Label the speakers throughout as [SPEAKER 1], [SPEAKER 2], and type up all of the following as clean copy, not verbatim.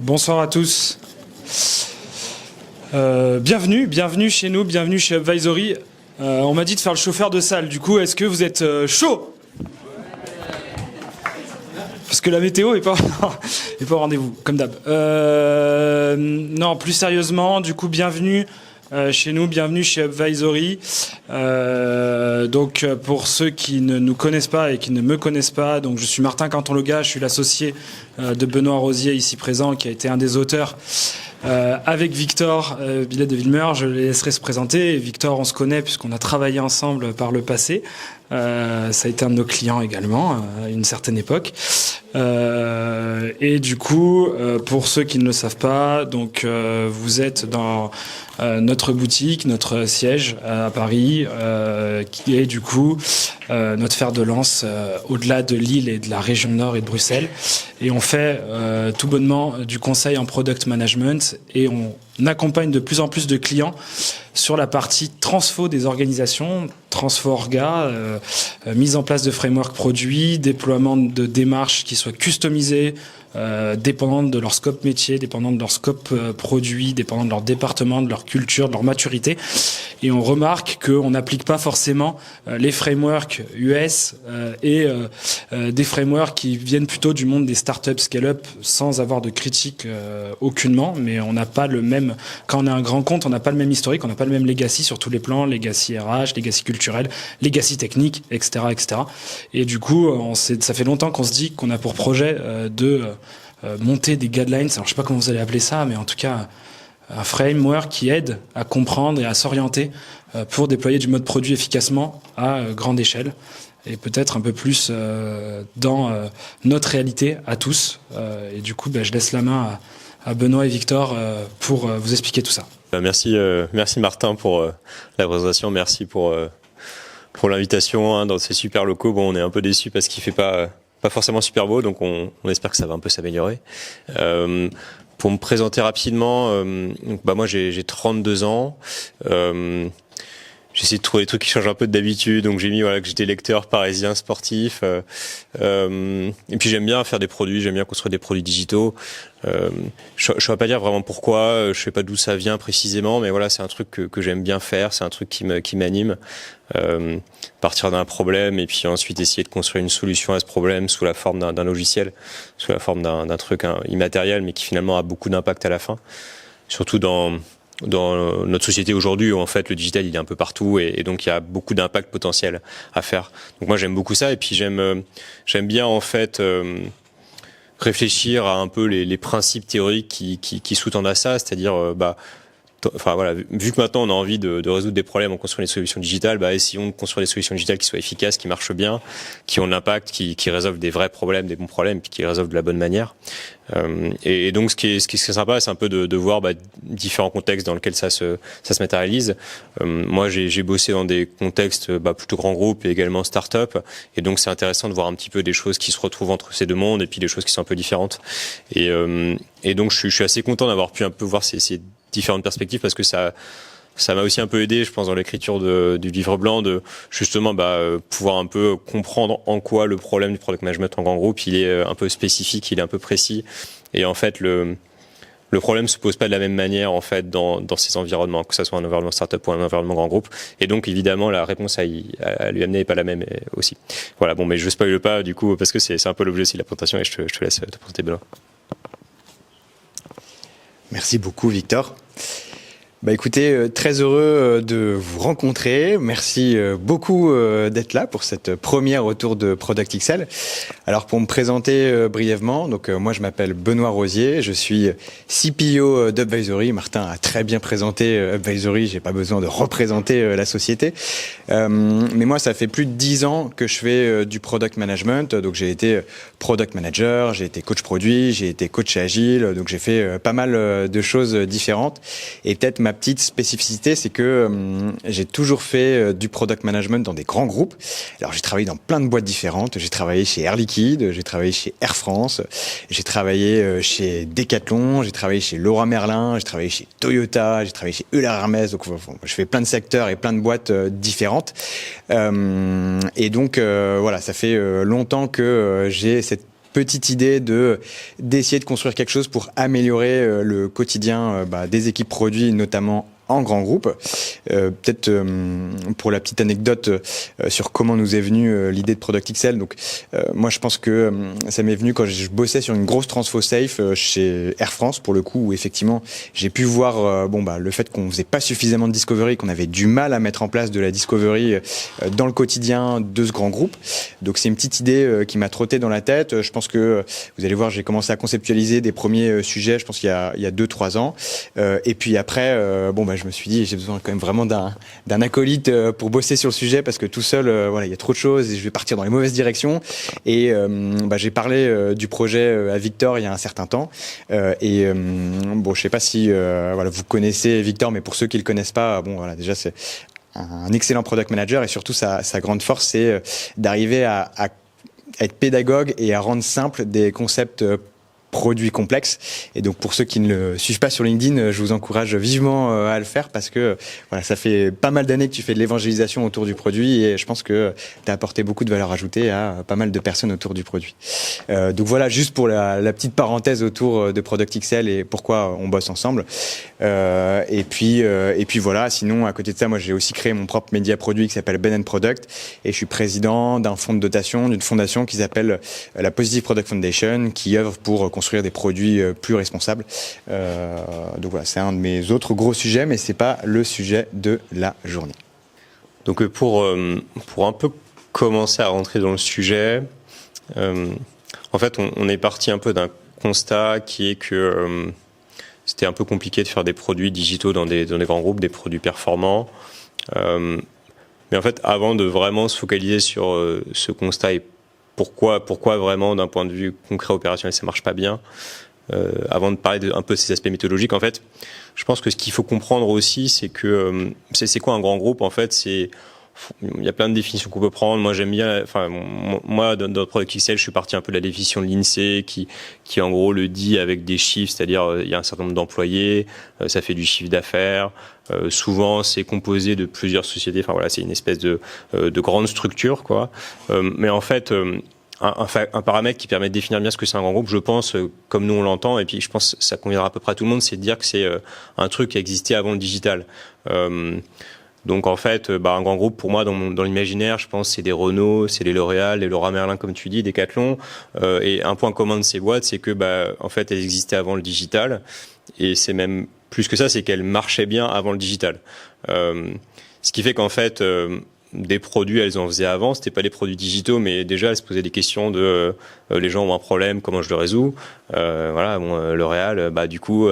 [SPEAKER 1] Bonsoir à tous. Bienvenue chez nous, bienvenue chez Upvisory. On m'a dit de faire le chauffeur de salle. Du coup, est-ce que vous êtes chaud? Parce que la météo est pas au rendez-vous, comme d'hab. Non, plus sérieusement, du coup, bienvenue chez nous, bienvenue chez Upvisory. Donc, pour ceux qui ne nous connaissent pas et qui ne me connaissent pas, donc je suis Martin Canton-Loga, je suis l'associé de Benoît Rosier ici présent, qui a été un des auteurs. Avec Victor Billet de Villemeur, je les laisserai se présenter. Et Victor, on se connaît puisqu'on a travaillé ensemble par le passé. Ça a été un de nos clients également à une certaine époque. Et du coup, pour ceux qui ne le savent pas, donc vous êtes dans notre boutique, notre siège à Paris, qui est du coup notre fer de lance au-delà de Lille et de la région Nord et de Bruxelles. Et on fait tout bonnement du conseil en product management et on accompagne de plus en plus de clients sur la partie transfo des organisations, transfo orga, mise en place de framework produits, déploiement de démarches qui soient customisées, dépendantes de leur scope métier, dépendantes de leur scope produit, dépendantes de leur département, de leur culture, de leur maturité. Et on remarque qu'on n'applique pas forcément les frameworks US et des frameworks qui viennent plutôt du monde des startups scale-up sans avoir de critique aucunement. Mais on n'a pas le même, quand on est un grand compte, on n'a pas le même historique, on n'a pas le même legacy sur tous les plans, legacy RH, legacy culturel, legacy technique, etc., etc. Et du coup, ça fait longtemps qu'on se dit qu'on a pour projet de monter des guidelines. Alors je sais pas comment vous allez appeler ça, mais en tout cas un framework qui aide à comprendre et à s'orienter pour déployer du mode produit efficacement à grande échelle et peut-être un peu plus dans notre réalité à tous. Et du coup, je laisse la main à Benoît et Victor pour vous expliquer tout ça.
[SPEAKER 2] Merci Martin pour la présentation, merci pour l'invitation dans ces super locaux. Bon, on est un peu déçus parce qu'il fait pas forcément super beau, donc on espère que ça va un peu s'améliorer. Pour me présenter rapidement, moi j'ai 32 ans. J'essaie de trouver des trucs qui changent un peu d'habitude, donc j'ai mis que j'étais lecteur parisien sportif. Et puis j'aime bien faire des produits, j'aime bien construire des produits digitaux. Je ne saurais pas dire vraiment pourquoi, je sais pas d'où ça vient précisément, mais voilà, c'est un truc que j'aime bien faire, c'est un truc qui m'anime. Partir d'un problème et puis ensuite essayer de construire une solution à ce problème sous la forme d'un logiciel, sous la forme d'un truc immatériel, mais qui finalement a beaucoup d'impact à la fin. Surtout dans notre société aujourd'hui où en fait le digital il est un peu partout et donc il y a beaucoup d'impact potentiel à faire. Donc moi j'aime beaucoup ça et puis j'aime bien en fait réfléchir à un peu les principes théoriques qui sous-tendent à ça, c'est-à-dire vu que maintenant on a envie de résoudre des problèmes en construisant des solutions digitales, essayons de construire des solutions digitales qui soient efficaces, qui marchent bien, qui ont de l'impact, qui résolvent des vrais problèmes, des bons problèmes, puis qui résolvent de la bonne manière. Et donc ce qui est sympa, c'est un peu de voir différents contextes dans lesquels ça se matérialise. Moi j'ai bossé dans des contextes plutôt grands groupes et également start-up, et donc c'est intéressant de voir un petit peu des choses qui se retrouvent entre ces deux mondes et puis des choses qui sont un peu différentes. Et donc je suis assez content d'avoir pu un peu voir ces différentes perspectives parce que ça m'a aussi un peu aidé, je pense, dans l'écriture du livre blanc, de justement pouvoir un peu comprendre en quoi le problème du product management en grand groupe il est un peu spécifique, il est un peu précis, et en fait le problème se pose pas de la même manière en fait dans ces environnements, que ça soit un environnement startup ou un environnement grand groupe, et donc évidemment la réponse à lui amener n'est pas la même aussi. Voilà, bon, mais je spoil pas du coup parce que c'est un peu l'objet aussi de la présentation, et je te laisse te présenter, Benoît.
[SPEAKER 3] Merci beaucoup, Victor. Écoutez, très heureux de vous rencontrer. Merci beaucoup d'être là pour cette première autour de Product XL. Alors pour me présenter brièvement, donc moi je m'appelle Benoît Rosier, je suis CPO d'Upvisory. Martin a très bien présenté Upvisory, j'ai pas besoin de représenter la société. Mais moi ça fait plus de 10 ans que je fais du product management. Donc j'ai été product manager, j'ai été coach produit, j'ai été coach agile, donc j'ai fait pas mal de choses différentes. Et peut-être ma petite spécificité, c'est que j'ai toujours fait du product management dans des grands groupes. Alors j'ai travaillé dans plein de boîtes différentes. J'ai travaillé chez Air Liquide, j'ai travaillé chez Air France, j'ai travaillé chez Decathlon, j'ai travaillé chez Leroy Merlin, j'ai travaillé chez Toyota, j'ai travaillé chez Euler Hermès. Donc je fais plein de secteurs et plein de boîtes différentes. Et donc voilà, ça fait longtemps que j'ai cette petite idée d'essayer de construire quelque chose pour améliorer le quotidien des équipes produits, notamment en grand groupe. Peut-être pour la petite anecdote sur comment nous est venue l'idée de Product XL. Donc moi je pense que ça m'est venu quand je bossais sur une grosse transfo safe chez Air France pour le coup, où effectivement j'ai pu voir le fait qu'on faisait pas suffisamment de discovery, qu'on avait du mal à mettre en place de la discovery dans le quotidien de ce grand groupe. Donc c'est une petite idée qui m'a trotté dans la tête. Je pense que vous allez voir, j'ai commencé à conceptualiser des premiers sujets, je pense qu'il y a 2-3 ans. Et puis après je me suis dit, j'ai besoin quand même vraiment d'un acolyte pour bosser sur le sujet, parce que tout seul, il y a trop de choses et je vais partir dans les mauvaises directions. Et j'ai parlé du projet à Victor il y a un certain temps. Je sais pas si vous connaissez Victor, mais pour ceux qui le connaissent pas, déjà c'est un excellent product manager, et surtout sa grande force, c'est d'arriver à être pédagogue et à rendre simple des concepts produits complexes. Et donc pour ceux qui ne le suivent pas sur LinkedIn, je vous encourage vivement à le faire, parce que ça fait pas mal d'années que tu fais de l'évangélisation autour du produit, et je pense que tu as apporté beaucoup de valeur ajoutée à pas mal de personnes autour du produit. Donc voilà, juste pour la petite parenthèse autour de Product XL et pourquoi on bosse ensemble. Et puis voilà, sinon à côté de ça, moi j'ai aussi créé mon propre média produit qui s'appelle Ben & Product, et je suis président d'un fonds de dotation, d'une fondation qui s'appelle la Positive Product Foundation, qui œuvre pour construire des produits plus responsables. Donc voilà, c'est un de mes autres gros sujets, mais c'est pas le sujet de la journée.
[SPEAKER 2] Donc pour un peu commencer à rentrer dans le sujet, en fait on est parti un peu d'un constat qui est que c'était un peu compliqué de faire des produits digitaux dans des grands groupes, des produits performants. Mais en fait, avant de vraiment se focaliser sur ce constat et pourquoi vraiment d'un point de vue concret opérationnel ça marche pas bien, avant de parler un peu de ces aspects méthodologiques, en fait, je pense que ce qu'il faut comprendre aussi, c'est que c'est quoi un grand groupe, en fait. Il y a plein de définitions qu'on peut prendre. Moi, j'aime bien, moi, dans Product XL, je suis parti un peu de la définition de l'INSEE qui en gros le dit avec des chiffres, c'est-à-dire il y a un certain nombre d'employés, ça fait du chiffre d'affaires. Souvent, c'est composé de plusieurs sociétés. C'est une espèce de grande structure, quoi. Mais en fait, un paramètre qui permet de définir bien ce que c'est un grand groupe, je pense, comme nous on l'entend, et puis je pense que ça conviendra à peu près à tout le monde, c'est de dire que c'est un truc qui existait avant le digital. Donc en fait, un grand groupe pour moi dans l'imaginaire, je pense c'est des Renault, c'est les L'Oréal, les Leroy Merlin comme tu dis, Decathlon. Et un point commun de ces boîtes, c'est que en fait elles existaient avant le digital, et c'est même plus que ça, c'est qu'elles marchaient bien avant le digital. Ce qui fait qu'en fait des produits, elles en faisaient avant, c'était pas des produits digitaux, mais déjà elles se posaient des questions de les gens ont un problème, comment je le résous. L'Oréal, du coup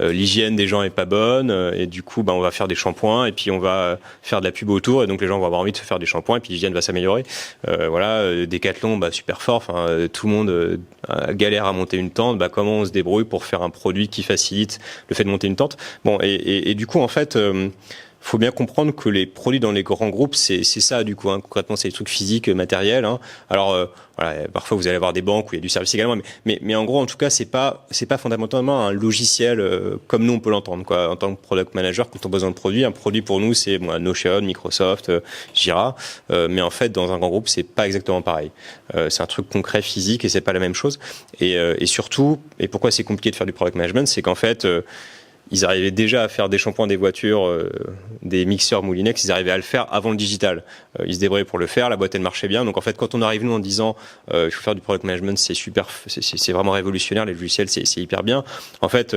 [SPEAKER 2] l'hygiène des gens est pas bonne, et du coup on va faire des shampoings, et puis on va faire de la pub autour, et donc les gens vont avoir envie de se faire des shampoings, et puis l'hygiène va s'améliorer. Decathlon, super fort, tout le monde galère à monter une tente, comment on se débrouille pour faire un produit qui facilite le fait de monter une tente. Et du coup en fait faut bien comprendre que les produits dans les grands groupes, c'est ça du coup. Concrètement, c'est des trucs physiques, matériels. Alors, parfois vous allez avoir des banques où il y a du service également, mais en gros, en tout cas, c'est pas fondamentalement un logiciel comme nous on peut l'entendre, quoi. En tant que product manager, quand on a besoin de produits, un produit pour nous c'est Notion, Microsoft, Jira, mais en fait dans un grand groupe c'est pas exactement pareil. C'est un truc concret, physique, et c'est pas la même chose. Et surtout, et pourquoi c'est compliqué de faire du product management, c'est qu'en fait ils arrivaient déjà à faire des shampoings des voitures, des mixeurs Moulinex, ils arrivaient à le faire avant le digital. Ils se débrouillaient pour le faire, la boîte elle marchait bien. Donc en fait, quand on arrive nous en disant il faut faire du product management, c'est super, c'est vraiment révolutionnaire, les logiciels c'est hyper bien. En fait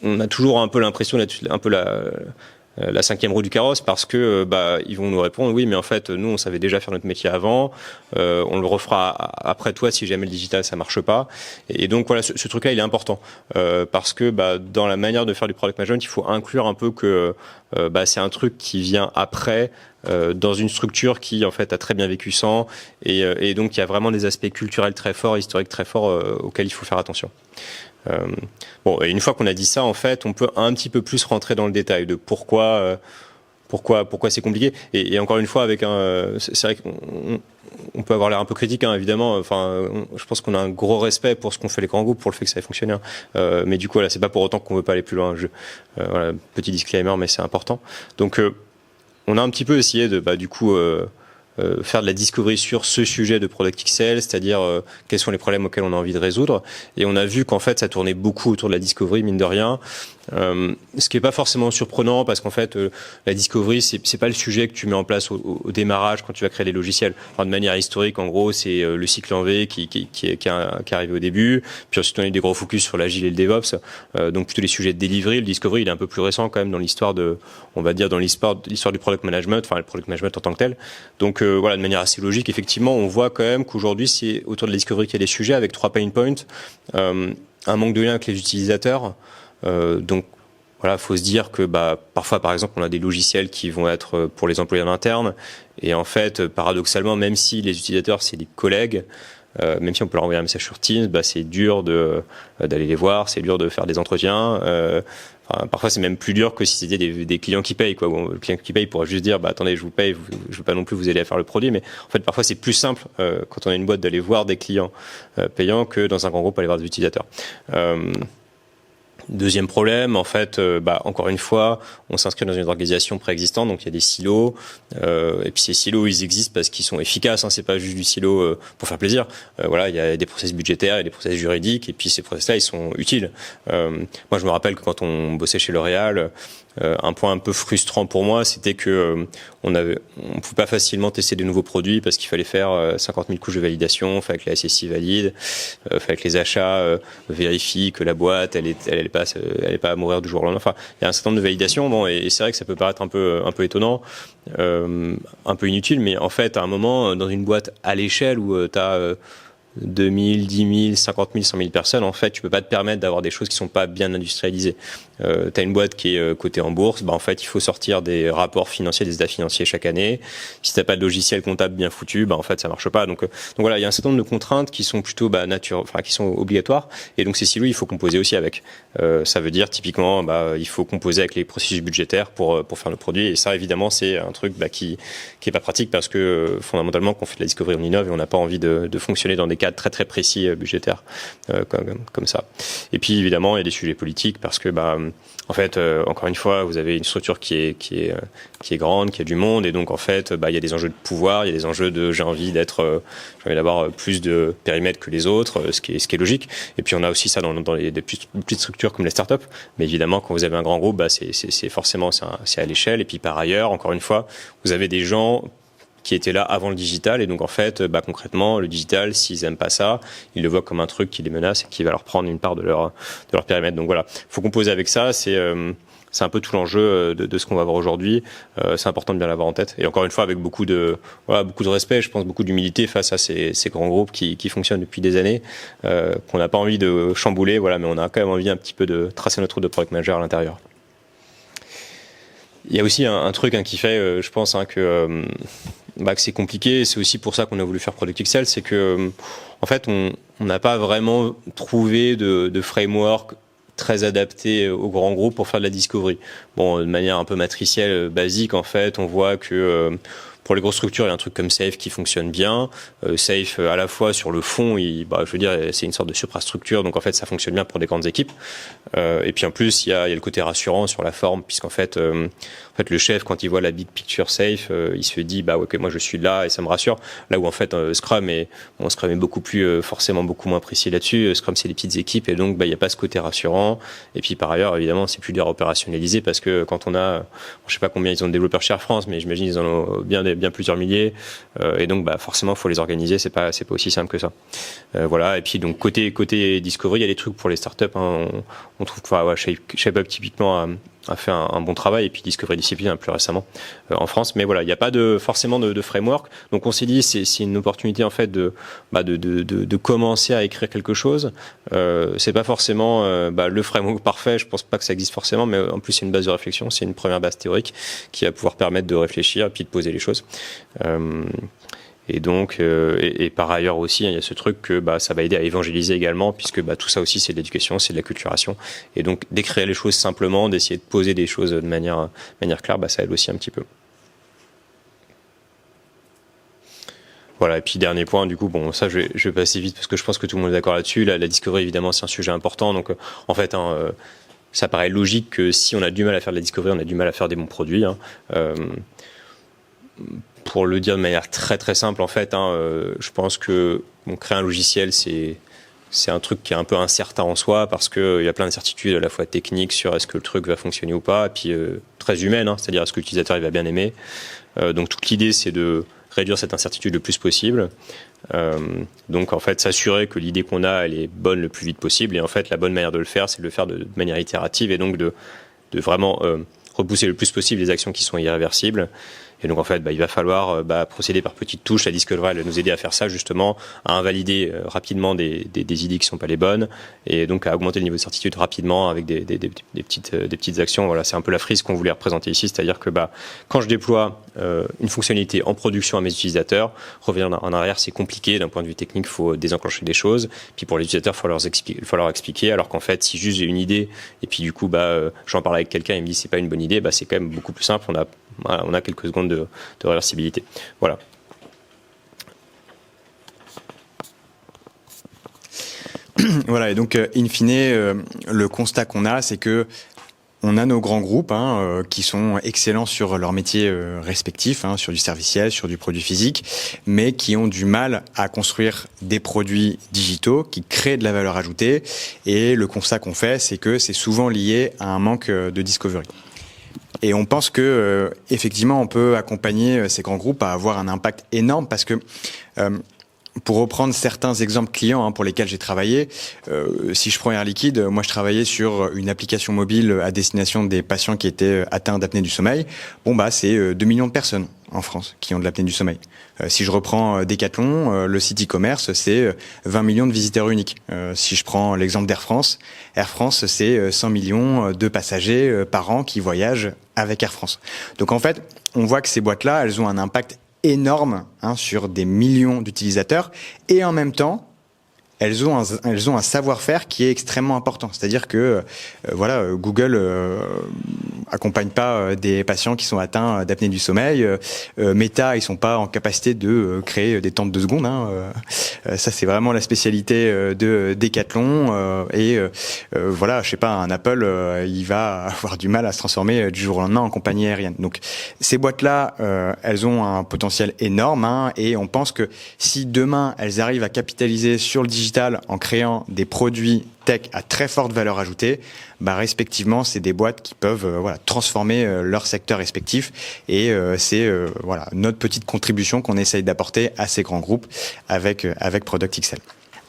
[SPEAKER 2] on a toujours un peu l'impression d'être un peu la cinquième roue du carrosse, parce que ils vont nous répondre oui, mais en fait nous on savait déjà faire notre métier avant, on le refera après toi si jamais le digital ça marche pas. Et donc voilà, ce truc là il est important, parce que dans la manière de faire du product management il faut inclure un peu que c'est un truc qui vient après, dans une structure qui en fait a très bien vécu sans, et donc il y a vraiment des aspects culturels très forts, historiques très forts, auxquels il faut faire attention. Et une fois qu'on a dit ça, en fait, on peut un petit peu plus rentrer dans le détail de pourquoi c'est compliqué. Et encore une fois, c'est vrai qu'on peut avoir l'air un peu critique, évidemment. Je pense qu'on a un gros respect pour ce qu'ont fait les grands groupes, pour le fait que ça ait fonctionné. Mais du coup, c'est pas pour autant qu'on veut pas aller plus loin. Petit disclaimer, mais c'est important. Donc, on a un petit peu essayé de, faire de la discovery sur ce sujet de ProductXL, c'est-à-dire quels sont les problèmes auxquels on a envie de résoudre. Et on a vu qu'en fait, ça tournait beaucoup autour de la discovery, mine de rien. Ce qui est pas forcément surprenant parce qu'en fait, la discovery, c'est pas le sujet que tu mets en place au démarrage quand tu vas créer des logiciels. Enfin, de manière historique, en gros, c'est le cycle en V qui est arrivé au début. Puis ensuite, on a eu des gros focus sur l'agile et le DevOps. Donc plutôt les sujets de delivery. Le discovery, il est un peu plus récent quand même dans l'histoire on va dire dans l'histoire du product management, enfin le product management en tant que tel. Donc voilà, de manière assez logique, effectivement, on voit quand même qu'aujourd'hui, c'est autour de la discovery qu'il y a des sujets avec 3 pain points, un manque de lien avec les utilisateurs. Donc voilà, faut se dire que parfois, par exemple, on a des logiciels qui vont être pour les employés en interne, et en fait, paradoxalement, même si les utilisateurs c'est des collègues, même si on peut leur envoyer un message sur Teams, c'est dur d'aller les voir, c'est dur de faire des entretiens. Parfois, c'est même plus dur que si c'était des clients qui payent, quoi. Bon, le client qui paye pourra juste dire, attendez, je vous paye, je veux pas non plus vous aider à faire le produit. Mais en fait, parfois, c'est plus simple quand on a une boîte d'aller voir des clients payants que dans un grand groupe aller voir des utilisateurs. Deuxième problème, en fait, encore une fois, on s'inscrit dans une organisation préexistante, donc il y a des silos, et puis ces silos, ils existent parce qu'ils sont efficaces, hein, c'est pas juste du silo pour faire plaisir. Voilà, il y a des process budgétaires, il y a des process juridiques, et puis ces process-là, ils sont utiles. Moi, je me rappelle que quand on bossait chez L'Oréal, un point un peu frustrant pour moi, c'était que on pouvait pas facilement tester de nouveaux produits parce qu'il fallait faire 50 000 couches de validation, fallait que la SSI valide, fallait que les achats vérifient que la boîte elle est pas à mourir du jour au lendemain. Enfin, il y a un certain nombre de validations. Bon, et c'est vrai que ça peut paraître un peu étonnant, un peu inutile, mais en fait, à un moment, dans une boîte à l'échelle où tu as 2000, 10 000, 50 000, 100 000 personnes, en fait, tu peux pas te permettre d'avoir des choses qui sont pas bien industrialisées. T'as une boîte qui est cotée en bourse, en fait, il faut sortir des rapports financiers, des états financiers chaque année. Si t'as pas de logiciel comptable bien foutu, en fait, ça marche pas. Donc voilà, il y a un certain nombre de contraintes qui sont plutôt qui sont obligatoires. Et donc ces silos, il faut composer aussi avec. Ça veut dire typiquement, il faut composer avec les processus budgétaires pour faire le produit. Et ça, évidemment, c'est un truc qui est pas pratique parce que fondamentalement, quand on fait de la discovery, on innove et on n'a pas envie de fonctionner dans des cadres très très précis budgétaires comme ça. Et puis évidemment, il y a des sujets politiques parce que en fait, encore une fois, vous avez une structure qui est grande, qui a du monde, et donc en fait, il y a des enjeux de pouvoir, il y a des enjeux de j'ai envie d'avoir plus de périmètre que les autres, ce qui est logique. Et puis on a aussi ça dans des petites structures comme les startups. Mais évidemment, quand vous avez un grand groupe, c'est forcément c'est à l'échelle. Et puis par ailleurs, encore une fois, vous avez des gens qui étaient là avant le digital, et donc en fait, concrètement, le digital, s'ils aiment pas ça, ils le voient comme un truc qui les menace et qui va leur prendre une part de leur périmètre. Donc voilà, faut composer avec ça. C'est un peu tout l'enjeu de ce qu'on va voir aujourd'hui. C'est important de bien l'avoir en tête. Et encore une fois, avec beaucoup de respect, je pense, beaucoup d'humilité face à ces grands groupes qui fonctionnent depuis des années, qu'on n'a pas envie de chambouler, mais on a quand même envie un petit peu de tracer notre route de product manager à l'intérieur. Il y a aussi un truc qui fait, je pense, que c'est compliqué. C'est aussi pour ça qu'on a voulu faire ProductXL, c'est que en fait, on n'a pas vraiment trouvé de framework très adapté aux grands groupes pour faire de la discovery. Bon, de manière un peu matricielle, basique, en fait, on voit que pour les grosses structures, il y a un truc comme Safe qui fonctionne bien. Safe, à la fois sur le fond, je veux dire, c'est une sorte de suprastructure, donc en fait, ça fonctionne bien pour des grandes équipes. Et puis en plus, il y a le côté rassurant sur la forme, puisqu'en fait, le chef, quand il voit la big picture Safe, il se dit, ok, moi je suis là et ça me rassure. Là où en fait, Scrum est beaucoup plus, forcément beaucoup moins précis là-dessus. Scrum, c'est des petites équipes, et donc il n'y a pas ce côté rassurant. Et puis par ailleurs, évidemment, c'est plus dur à opérationnaliser parce que quand on a, je sais pas combien ils ont de développeurs chez Air France, mais j'imagine ils en ont bien plusieurs milliers, et donc forcément faut les organiser, c'est pas aussi simple que ça. Voilà. Et puis donc côté discovery, il y a des trucs pour les startups, on trouve que ShapeUp typiquement a fait un bon travail, et puis Discovery Discipline plus récemment en France. Mais voilà, il n'y a pas forcément de framework. Donc on s'est dit c'est une opportunité en fait de commencer à écrire quelque chose. C'est pas forcément le framework parfait. Je pense pas que ça existe forcément, mais en plus c'est une base de réflexion, c'est une première base théorique qui va pouvoir permettre de réfléchir et puis de poser les choses. Et donc, et par ailleurs aussi, il y a ce truc que ça va aider à évangéliser également, puisque tout ça aussi c'est de l'éducation, c'est de la culturation, et donc d'écrire les choses simplement, d'essayer de poser des choses de manière claire, ça aide aussi un petit peu. Voilà, et puis dernier point, du coup, ça je vais passer vite parce que je pense que tout le monde est d'accord là-dessus. La discovery, évidemment, c'est un sujet important, donc en fait, ça paraît logique que si on a du mal à faire de la discovery, on a du mal à faire des bons produits. pour le dire de manière très très simple, en fait, je pense que créer un logiciel, c'est un truc qui est un peu incertain en soi parce qu'il y a plein d'incertitudes à la fois techniques sur est-ce que le truc va fonctionner ou pas, et puis très humaine, c'est-à-dire est-ce que l'utilisateur il va bien aimer. Donc toute l'idée, c'est de réduire cette incertitude le plus possible. Donc en fait, s'assurer que l'idée qu'on a, elle est bonne le plus vite possible. Et en fait, la bonne manière de le faire, c'est de le faire de manière itérative et donc de vraiment repousser le plus possible les actions qui sont irréversibles. Et donc en fait, il va falloir procéder par petites touches. La Discovery, elle va nous aider à faire ça justement, à invalider rapidement des idées qui sont pas les bonnes, et donc à augmenter le niveau de certitude rapidement avec des petites actions. Voilà, c'est un peu la frise qu'on voulait représenter ici, c'est-à-dire que quand je déploie une fonctionnalité en production à mes utilisateurs, revenir en arrière, c'est compliqué d'un point de vue technique. Il faut désenclencher des choses. Puis pour les utilisateurs, il faut leur expliquer. Alors qu'en fait, si juste j'ai une idée et puis du coup j'en parle avec quelqu'un, il me dit c'est pas une bonne idée, c'est quand même beaucoup plus simple. On a quelques secondes de réversibilité. Voilà.
[SPEAKER 3] Voilà, et donc, in fine, le constat qu'on a, c'est que on a nos grands groupes qui sont excellents sur leur métier respectif, sur du serviciel, sur du produit physique, mais qui ont du mal à construire des produits digitaux qui créent de la valeur ajoutée. Et le constat qu'on fait, c'est que c'est souvent lié à un manque de discovery. Et on pense que effectivement, on peut accompagner ces grands groupes à avoir un impact énorme parce que pour reprendre certains exemples clients pour lesquels j'ai travaillé, si je prends Air Liquide, moi je travaillais sur une application mobile à destination des patients qui étaient atteints d'apnée du sommeil. C'est 2 millions de personnes en France qui ont de l'apnée du sommeil. Si je reprends Decathlon, le site e-commerce, c'est 20 millions de visiteurs uniques. Si je prends l'exemple d'Air France, c'est 100 millions de passagers par an qui voyagent avec Air France. Donc en fait, on voit que ces boîtes-là, elles ont un impact énorme sur des millions d'utilisateurs et en même temps, elles ont un savoir-faire qui est extrêmement important. C'est-à-dire que Google accompagne pas des patients qui sont atteints d'apnée du sommeil. Meta, ils sont pas en capacité de créer des temps de 2 secondes. Ça, c'est vraiment la spécialité de Decathlon. Je sais pas, un Apple, il va avoir du mal à se transformer du jour au lendemain en compagnie aérienne. Donc, ces boîtes-là, elles ont un potentiel énorme. Et on pense que si demain, elles arrivent à capitaliser sur le digital en créant des produits tech à très forte valeur ajoutée, respectivement, c'est des boîtes qui peuvent transformer leur secteur respectif. Et c'est notre petite contribution qu'on essaye d'apporter à ces grands groupes avec Product XL.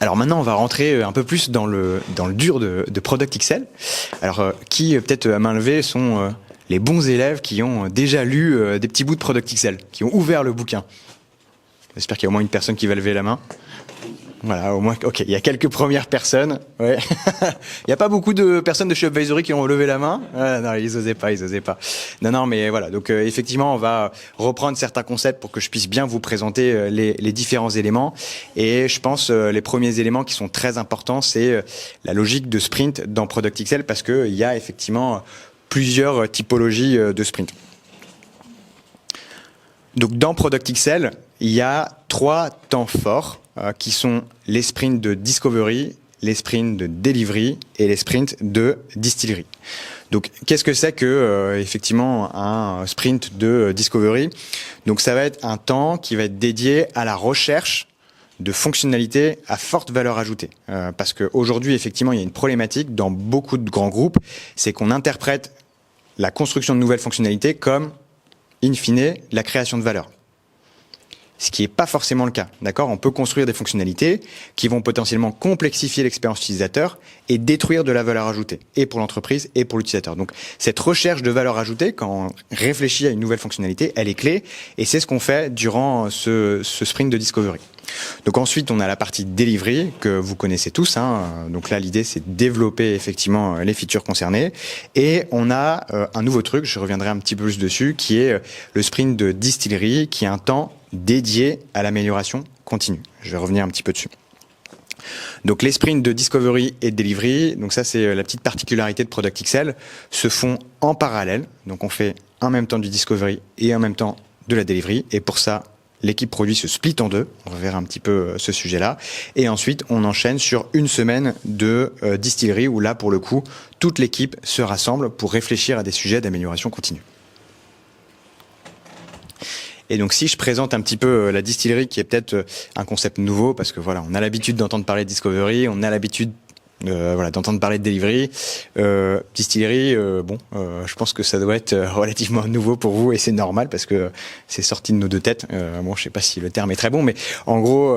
[SPEAKER 3] Alors maintenant, on va rentrer un peu plus dans le dur de Product XL. Alors, qui peut-être à main levée sont les bons élèves qui ont déjà lu des petits bouts de Product XL, qui ont ouvert le bouquin. J'espère qu'il y a au moins une personne qui va lever la main. Voilà, au moins, ok, il y a quelques premières personnes. Ouais. Il n'y a pas beaucoup de personnes de chez Upvisory qui ont levé la main. Non, ils osaient pas. Non, mais voilà. Donc, effectivement, on va reprendre certains concepts pour que je puisse bien vous présenter les différents éléments. Et je pense, les premiers éléments qui sont très importants, c'est la logique de sprint dans Product XL parce que il y a effectivement plusieurs typologies de sprint. Donc, dans Product XL, il y a 3 temps forts qui sont les sprints de discovery, les sprints de delivery et les sprints de distillery. Donc, qu'est-ce que c'est que effectivement un sprint de discovery? Donc, ça va être un temps qui va être dédié à la recherche de fonctionnalités à forte valeur ajoutée. Parce qu'aujourd'hui, effectivement, il y a une problématique dans beaucoup de grands groupes, c'est qu'on interprète la construction de nouvelles fonctionnalités comme, in fine, la création de valeur. Ce qui n'est pas forcément le cas, d'accord ? On peut construire des fonctionnalités qui vont potentiellement complexifier l'expérience utilisateur et détruire de la valeur ajoutée, et pour l'entreprise et pour l'utilisateur. Donc, cette recherche de valeur ajoutée, quand on réfléchit à une nouvelle fonctionnalité, elle est clé, et c'est ce qu'on fait durant ce sprint de discovery. Donc ensuite, on a la partie delivery que vous connaissez tous. Donc là, l'idée, c'est de développer effectivement les features concernées. Et on a un nouveau truc, je reviendrai un petit peu plus dessus, qui est le sprint de distillery, qui est un temps dédié à l'amélioration continue. Je vais revenir un petit peu dessus. Donc les sprints de discovery et de delivery, donc ça c'est la petite particularité de Product XL, se font en parallèle. Donc on fait en même temps du discovery et en même temps de la delivery. Et pour ça, l'équipe produit se split en 2. On va voir un petit peu ce sujet-là. Et ensuite, on enchaîne sur une semaine de distillery où là, pour le coup, toute l'équipe se rassemble pour réfléchir à des sujets d'amélioration continue. Et donc si je présente un petit peu la distillerie, qui est peut-être un concept nouveau, parce que voilà, on a l'habitude d'entendre parler de discovery, on a l'habitude d'entendre parler de delivery. Distillerie, je pense que ça doit être relativement nouveau pour vous, et c'est normal parce que c'est sorti de nos deux têtes. Je sais pas si le terme est très bon, mais en gros,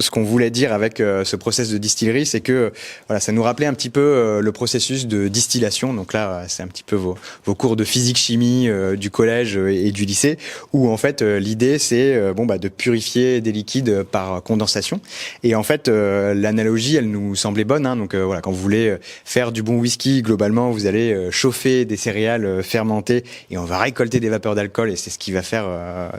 [SPEAKER 3] ce qu'on voulait dire avec ce process de distillerie, c'est que ça nous rappelait un petit peu le processus de distillation. Donc là, c'est un petit peu vos cours de physique-chimie du collège et du lycée, où en fait l'idée c'est de purifier des liquides par condensation. Et en fait, l'analogie, elle nous semblait bonne. Donc quand vous voulez faire du bon whisky, globalement, vous allez chauffer des céréales fermentées et on va récolter des vapeurs d'alcool, et c'est ce qui va faire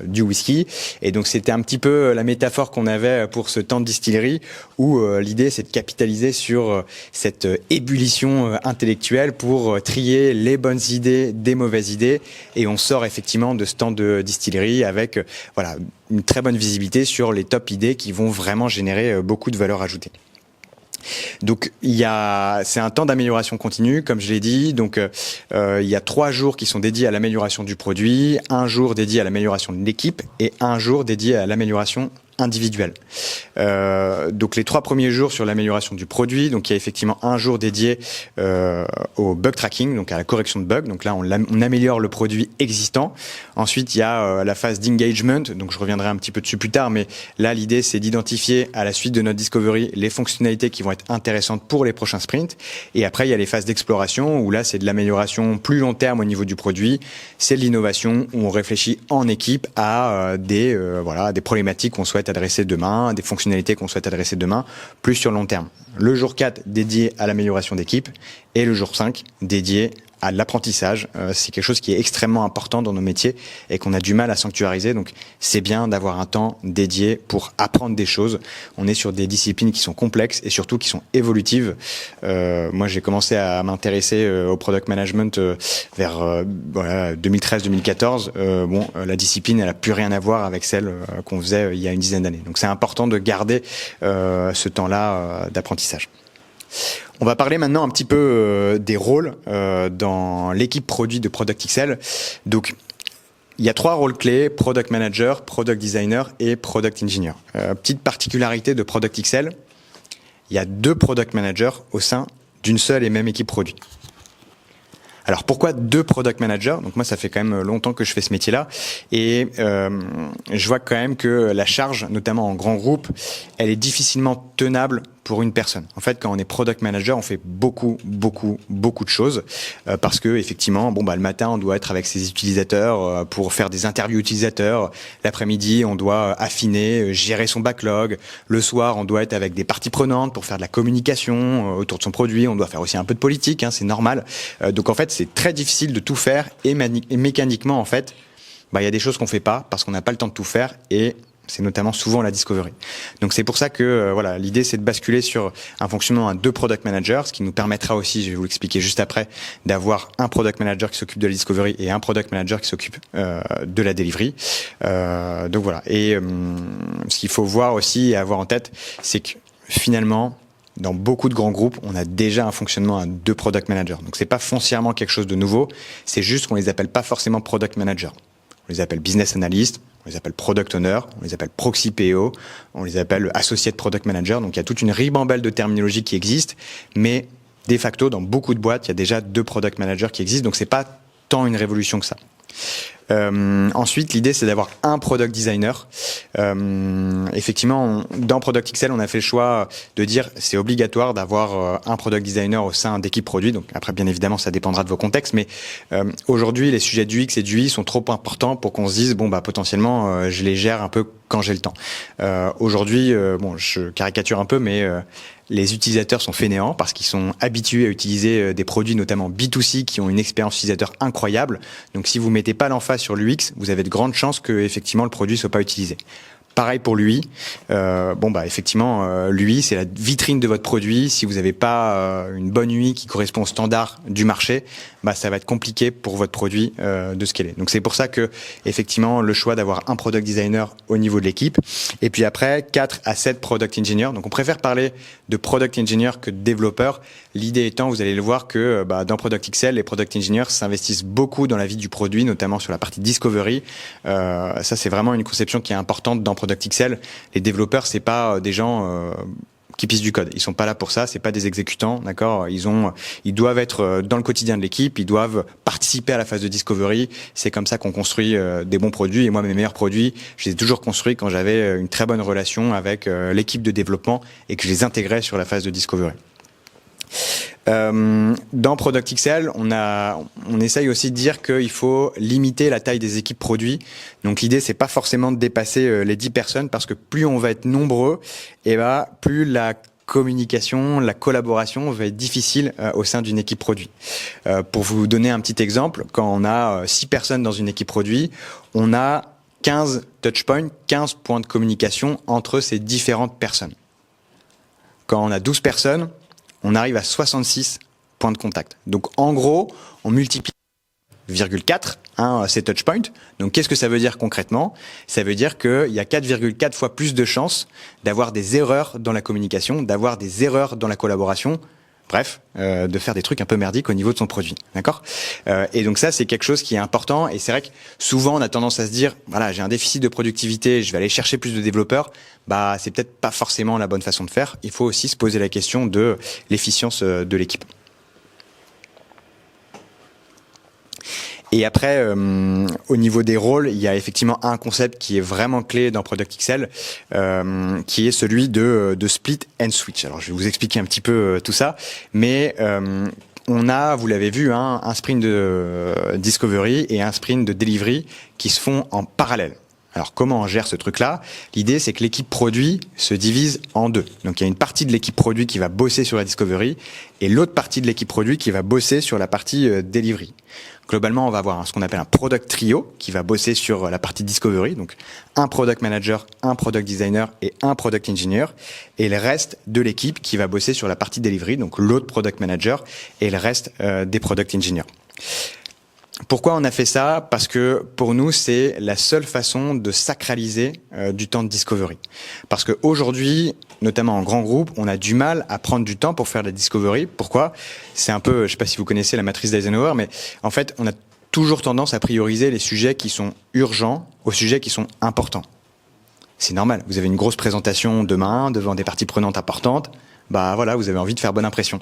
[SPEAKER 3] du whisky. Et donc c'était un petit peu la métaphore qu'on avait pour ce temps de distillerie, où l'idée c'est de capitaliser sur cette ébullition intellectuelle pour trier les bonnes idées des mauvaises idées, et on sort effectivement de ce temps de distillerie avec une très bonne visibilité sur les top idées qui vont vraiment générer beaucoup de valeur ajoutée. Donc c'est un temps d'amélioration continue, comme je l'ai dit. Donc il y a 3 jours qui sont dédiés à l'amélioration du produit, 1 jour dédié à l'amélioration de l'équipe et 1 jour dédié à l'amélioration individuelle. Donc les 3 premiers jours sur l'amélioration du produit, donc il y a effectivement 1 jour dédié au bug tracking, donc à la correction de bugs. Donc là on améliore le produit existant. Ensuite il y a la phase d'engagement, donc je reviendrai un petit peu dessus plus tard, mais là l'idée c'est d'identifier à la suite de notre discovery les fonctionnalités qui vont être intéressantes pour les prochains sprints. Et après il y a les phases d'exploration, où là c'est de l'amélioration plus long terme au niveau du produit. C'est de l'innovation où on réfléchit en équipe à des problématiques qu'on souhaite adresser demain, des fonctionnalités qu'on souhaite adresser demain, plus sur long terme. Le jour 4 dédié à l'amélioration d'équipe, et le jour 5 dédié à l'apprentissage. C'est quelque chose qui est extrêmement important dans nos métiers et qu'on a du mal à sanctuariser. Donc c'est bien d'avoir un temps dédié pour apprendre des choses. On est sur des disciplines qui sont complexes et surtout qui sont évolutives. Moi j'ai commencé à m'intéresser au product management vers 2013-2014. La discipline elle a plus rien à voir avec celle qu'on faisait il y a une dizaine d'années. Donc c'est important de garder ce temps-là d'apprentissage. On va parler maintenant un petit peu des rôles dans l'équipe produit de Product XL. Donc, il y a 3 rôles clés: Product Manager, Product Designer et Product Engineer. Petite particularité de Product XL, il y a 2 Product Managers au sein d'une seule et même équipe produit. Alors pourquoi 2 product managers? Donc moi ça fait quand même longtemps que je fais ce métier-là, et je vois quand même que la charge, notamment en grand groupe, elle est difficilement tenable pour une personne. En fait, quand on est product manager, on fait beaucoup de choses parce que effectivement, le matin, on doit être avec ses utilisateurs pour faire des interviews utilisateurs. L'après-midi, on doit affiner, gérer son backlog. Le soir, on doit être avec des parties prenantes pour faire de la communication autour de son produit. On doit faire aussi un peu de politique, c'est normal. Donc en fait, c'est très difficile de tout faire, et mécaniquement, en fait, il y a des choses qu'on fait pas parce qu'on n'a pas le temps de tout faire, et c'est notamment souvent la discovery. Donc c'est pour ça que l'idée c'est de basculer sur un fonctionnement à 2 product managers, ce qui nous permettra aussi, je vais vous l'expliquer juste après, d'avoir un product manager qui s'occupe de la discovery et un product manager qui s'occupe de la delivery. Donc voilà. Et ce qu'il faut voir aussi et avoir en tête, c'est que finalement, dans beaucoup de grands groupes, on a déjà un fonctionnement à 2 product managers. Donc c'est pas foncièrement quelque chose de nouveau, c'est juste qu'on les appelle pas forcément product managers. On les appelle business analyst, on les appelle product owner, on les appelle proxy PO, on les appelle associate product manager. Donc il y a toute une ribambelle de terminologie qui existe, mais de facto dans beaucoup de boîtes, il y a déjà 2 product managers qui existent, donc c'est pas tant une révolution que ça. Ensuite, l'idée c'est d'avoir un product designer. Effectivement, dans Product XL, on a fait le choix de dire c'est obligatoire d'avoir un product designer au sein d'équipe produit. Donc après, bien évidemment, ça dépendra de vos contextes, mais aujourd'hui, les sujets du X et du Y sont trop importants pour qu'on se dise potentiellement, je les gère un peu quand j'ai le temps. Aujourd'hui, je caricature un peu, mais les utilisateurs sont fainéants parce qu'ils sont habitués à utiliser des produits, notamment B2C, qui ont une expérience utilisateur incroyable. Donc, si vous mettez pas l'emphase sur l'UX, vous avez de grandes chances que effectivement le produit soit pas utilisé. Pareil pour lui. Effectivement, lui, c'est la vitrine de votre produit. Si vous n'avez pas une bonne UI qui correspond au standard du marché, ça va être compliqué pour votre produit de scaler. Donc c'est pour ça que effectivement le choix d'avoir un product designer au niveau de l'équipe. Et puis après 4 à 7 product engineers. Donc on préfère parler de product engineer que de développeur. L'idée étant, vous allez le voir que dans Product XL, les product engineers s'investissent beaucoup dans la vie du produit, notamment sur la partie discovery. Ça c'est vraiment une conception qui est importante dans Product XL. Les développeurs, c'est pas des gens qui pissent du code. Ils sont pas là pour ça. C'est pas des exécutants, d'accord. Ils doivent être dans le quotidien de l'équipe. Ils doivent participer à la phase de discovery. C'est comme ça qu'on construit des bons produits. Et moi, mes meilleurs produits, je les ai toujours construits quand j'avais une très bonne relation avec l'équipe de développement et que je les intégrais sur la phase de discovery. Dans Product XL, on essaye aussi de dire qu'il faut limiter la taille des équipes produits. Donc l'idée, c'est pas forcément de dépasser les 10 personnes, parce que plus on va être nombreux, plus la communication, la collaboration va être difficile au sein d'une équipe produit. Pour vous donner un petit exemple, quand on a 6 personnes dans une équipe produit, on a 15 touchpoints, 15 points de communication entre ces différentes personnes. Quand on a 12 personnes, on arrive à 66 points de contact. Donc en gros, on multiplie 4,4 ces touchpoints. Donc qu'est-ce que ça veut dire concrètement? Ça veut dire qu'il y a 4,4 fois plus de chances d'avoir des erreurs dans la communication, d'avoir des erreurs dans la collaboration, bref, de faire des trucs un peu merdiques au niveau de son produit. D'accord? Et donc ça, c'est quelque chose qui est important. Et c'est vrai que souvent, on a tendance à se dire, voilà, j'ai un déficit de productivité, je vais aller chercher plus de développeurs. C'est peut-être pas forcément la bonne façon de faire. Il faut aussi se poser la question de l'efficience de l'équipe. Et après, au niveau des rôles, il y a effectivement un concept qui est vraiment clé dans Product XL, qui est celui de split and switch. Alors, je vais vous expliquer un petit peu tout ça, mais on a, vous l'avez vu, un sprint de discovery et un sprint de delivery qui se font en parallèle. Alors, comment on gère ce truc-là? L'idée, c'est que l'équipe produit se divise en deux. Donc, il y a une partie de l'équipe produit qui va bosser sur la discovery et l'autre partie de l'équipe produit qui va bosser sur la partie delivery. Globalement, on va avoir ce qu'on appelle un product trio qui va bosser sur la partie discovery. Donc, un product manager, un product designer et un product engineer. Et le reste de l'équipe qui va bosser sur la partie delivery. Donc, l'autre product manager et le reste des product engineers. Pourquoi on a fait ça? Parce que pour nous, c'est la seule façon de sacraliser du temps de discovery. Parce qu'aujourd'hui, notamment en grand groupe, on a du mal à prendre du temps pour faire la discovery. Pourquoi? C'est un peu, je sais pas si vous connaissez la matrice d'Eisenhower, mais en fait, on a toujours tendance à prioriser les sujets qui sont urgents aux sujets qui sont importants. C'est normal. Vous avez une grosse présentation demain devant des parties prenantes importantes. Voilà, vous avez envie de faire bonne impression.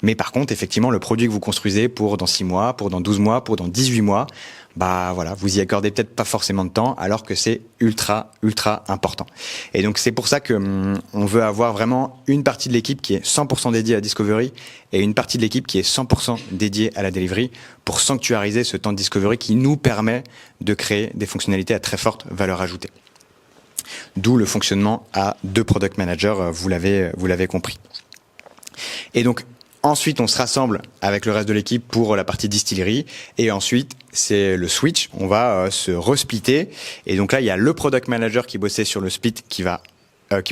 [SPEAKER 3] Mais par contre, effectivement, le produit que vous construisez pour dans 6 mois, pour dans 12 mois, pour dans 18 mois, voilà, vous y accordez peut-être pas forcément de temps, alors que c'est ultra important. Et donc, c'est pour ça que on veut avoir vraiment une partie de l'équipe qui est 100% dédiée à la discovery et une partie de l'équipe qui est 100% dédiée à la delivery pour sanctuariser ce temps de discovery qui nous permet de créer des fonctionnalités à très forte valeur ajoutée. D'où le fonctionnement à 2 product managers, vous l'avez compris. Et donc, ensuite, on se rassemble avec le reste de l'équipe pour la partie distillerie. Et ensuite, c'est le switch. On va se resplitter. Et donc là, il y a le product manager qui bossait sur le split qui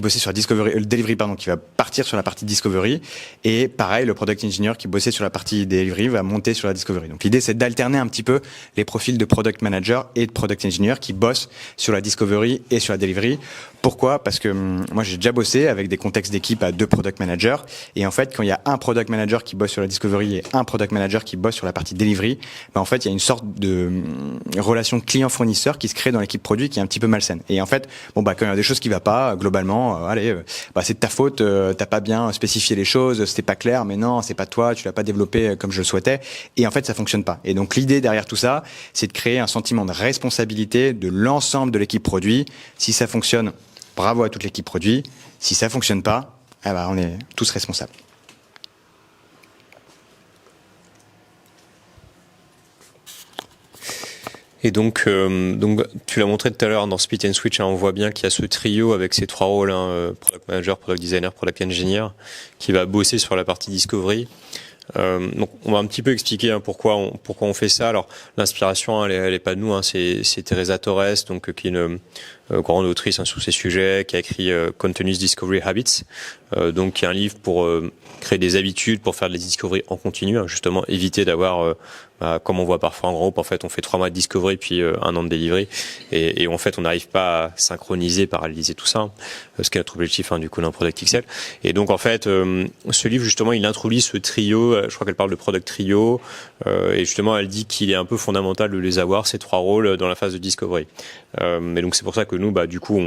[SPEAKER 3] bossait sur la discovery, le delivery, qui va partir sur la partie discovery. Et pareil, le product engineer qui bossait sur la partie delivery va monter sur la discovery. Donc l'idée, c'est d'alterner un petit peu les profils de product manager et de product engineer qui bossent sur la discovery et sur la delivery. Pourquoi? Parce que moi, j'ai déjà bossé avec des contextes d'équipe à 2 product managers. Et en fait, quand il y a un product manager qui bosse sur la discovery et un product manager qui bosse sur la partie delivery, en fait, il y a une sorte de relation client-fournisseur qui se crée dans l'équipe produit qui est un petit peu malsaine. Et en fait, quand il y a des choses qui ne vont pas, globalement, c'est de ta faute, t'as pas bien spécifié les choses, c'était pas clair, mais non, c'est pas toi, tu l'as pas développé comme je le souhaitais. Et en fait, ça fonctionne pas. Et donc, l'idée derrière tout ça, c'est de créer un sentiment de responsabilité de l'ensemble de l'équipe produit. Si ça fonctionne, bravo à toute l'équipe produit. Si ça fonctionne pas, on est tous responsables.
[SPEAKER 2] Et donc tu l'as montré tout à l'heure dans Split and Switch, on voit bien qu'il y a ce trio avec ces 3 rôles, product manager, product designer, product engineer, qui va bosser sur la partie discovery. Donc on va un petit peu expliquer pourquoi on fait ça. Alors l'inspiration, elle est pas de nous, c'est Teresa Torres, donc qui est grande autrice sur ces sujets, qui a écrit Continuous Discovery Habits, donc qui est un livre pour créer des habitudes, pour faire des discoveries en continu, justement éviter d'avoir comme on voit parfois en groupe, en fait, on fait 3 mois de discovery puis 1 an de delivery, et en fait, on n'arrive pas à synchroniser, paralléliser tout ça, ce qui est notre objectif du coup dans Product XL. Et donc en fait, ce livre justement, il introduit ce trio. Je crois qu'elle parle de Product Trio, et justement, elle dit qu'il est un peu fondamental de les avoir, ces 3 rôles dans la phase de discovery. Et donc c'est pour ça que nous, du coup,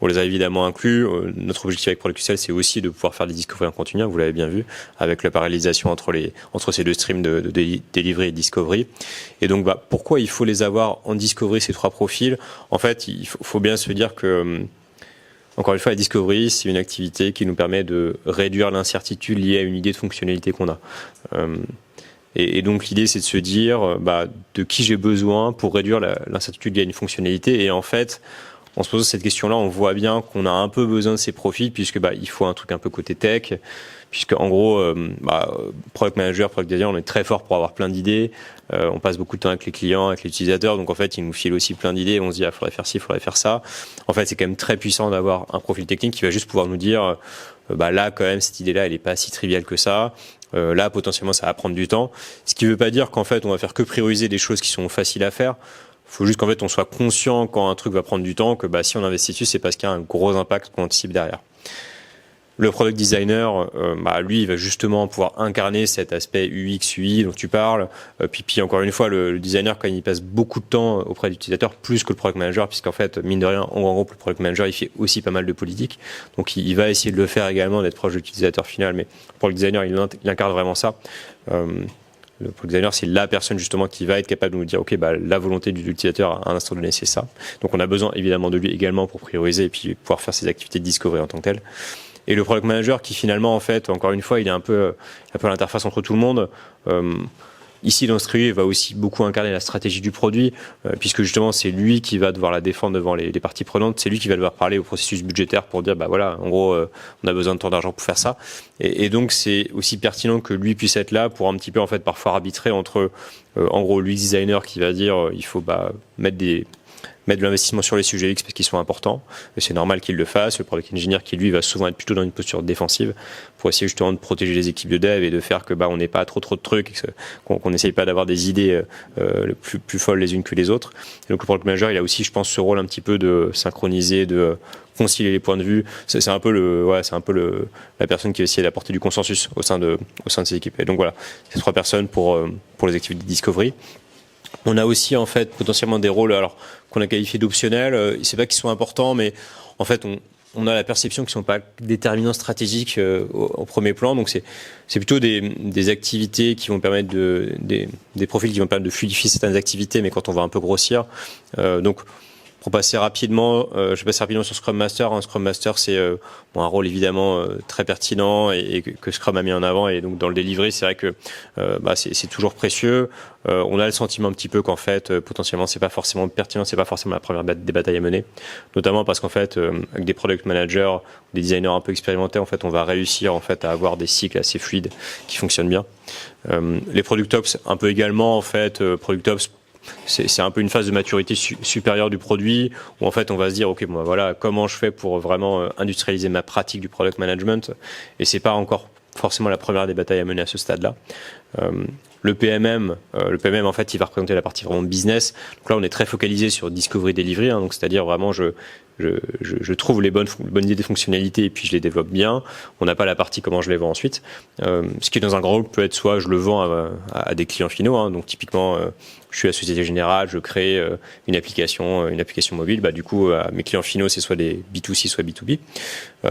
[SPEAKER 2] on les a évidemment inclus. Notre objectif avec Product XL, c'est aussi de pouvoir faire des discoveries en continu. Vous l'avez bien vu, avec la parallélisation entre ces 2 streams de delivery et discovery. Et donc, pourquoi il faut les avoir en discovery, ces 3 profils? En fait, il faut bien se dire que, encore une fois, la discovery, c'est une activité qui nous permet de réduire l'incertitude liée à une idée de fonctionnalité qu'on a. Et donc, l'idée, c'est de se dire de qui j'ai besoin pour réduire l'incertitude liée à une fonctionnalité. Et en fait, en se posant cette question-là, on voit bien qu'on a un peu besoin de ces profils, puisque il faut un truc un peu côté tech, puisque en gros, product manager, product designer, on est très fort pour avoir plein d'idées. On passe beaucoup de temps avec les clients, avec les utilisateurs, donc en fait, ils nous filent aussi plein d'idées. Et on se dit, faudrait faire ci, faudrait faire ça. En fait, c'est quand même très puissant d'avoir un profil technique qui va juste pouvoir nous dire, là, quand même, cette idée-là, elle est pas si triviale que ça. Là, potentiellement, ça va prendre du temps. Ce qui veut pas dire qu'en fait, on va faire que prioriser des choses qui sont faciles à faire. Faut juste qu'en fait, on soit conscient quand un truc va prendre du temps, que si on investit dessus, c'est parce qu'il y a un gros impact qu'on anticipe derrière. Le product designer, lui, il va justement pouvoir incarner cet aspect UX, UI dont tu parles. Puis encore une fois, le designer, quand il passe beaucoup de temps auprès d'utilisateurs, plus que le product manager, puisqu'en fait, mine de rien, en gros, le product manager, il fait aussi pas mal de politique. Donc, il va essayer de le faire également, d'être proche de l'utilisateur final. Mais pour le designer, il incarne vraiment ça. Le product designer, c'est la personne justement qui va être capable de nous dire, la volonté de l'utilisateur à un instant donné, c'est ça. Donc, on a besoin évidemment de lui également pour prioriser et puis pouvoir faire ses activités de discovery en tant que telles. Et le product manager qui finalement, en fait, encore une fois, il est un peu l'interface entre tout le monde. Ici, dans ce trio, il va aussi beaucoup incarner la stratégie du produit, puisque justement, c'est lui qui va devoir la défendre devant les parties prenantes. C'est lui qui va devoir parler au processus budgétaire pour dire, en gros, on a besoin de tant d'argent pour faire ça. Et donc, c'est aussi pertinent que lui puisse être là pour un petit peu, en fait, parfois arbitrer entre, en gros, l'UX designer qui va dire, il faut mettre de l'investissement sur les sujets X parce qu'ils sont importants, et c'est normal qu'il le fasse. Le product engineer qui lui va souvent être plutôt dans une posture défensive pour essayer justement de protéger les équipes de dev et de faire que on n'ait pas trop de trucs, qu'on n'essaye pas d'avoir des idées plus folles les unes que les autres. Et donc le product manager, il a aussi, je pense, ce rôle un petit peu de synchroniser, de concilier les points de vue. C'est un peu la personne qui va essayer d'apporter du consensus au sein de ces équipes. Et donc voilà, ces 3 personnes pour les activités de discovery. On a aussi en fait potentiellement des rôles qu'on a qualifiés d'optionnels. C'est pas qu'ils sont importants, mais en fait on a la perception qu'ils sont pas déterminants stratégiques au premier plan. Donc c'est plutôt des activités qui vont permettre des profils qui vont permettre de fluidifier certaines activités, mais quand on va un peu grossir. Donc pour passer rapidement, je vais passer rapidement sur Scrum Master. Scrum Master, c'est un rôle évidemment très pertinent et que Scrum a mis en avant. Et donc dans le delivery, c'est vrai que c'est toujours précieux. On a le sentiment un petit peu qu'en fait, potentiellement, c'est pas forcément pertinent, c'est pas forcément la première des batailles à mener. Notamment parce qu'en fait, avec des product managers, des designers un peu expérimentés, en fait, on va réussir en fait à avoir des cycles assez fluides qui fonctionnent bien. Les product ops, un peu également en fait, product ops. C'est un peu une phase de maturité supérieure du produit où en fait on va se dire comment je fais pour vraiment industrialiser ma pratique du product management, et c'est pas encore forcément la première des batailles à mener à ce stade-là. Le PMM en fait il va représenter la partie vraiment business. Donc là on est très focalisé sur discovery delivery, donc c'est-à-dire vraiment je trouve les bonnes idées de fonctionnalités et puis je les développe bien. On n'a pas la partie comment je les vends ensuite. Ce qui dans un grand groupe peut être soit je le vends à des clients finaux, donc typiquement je suis à Société Générale, je crée une application mobile, du coup mes clients finaux c'est soit des B2C soit B2B,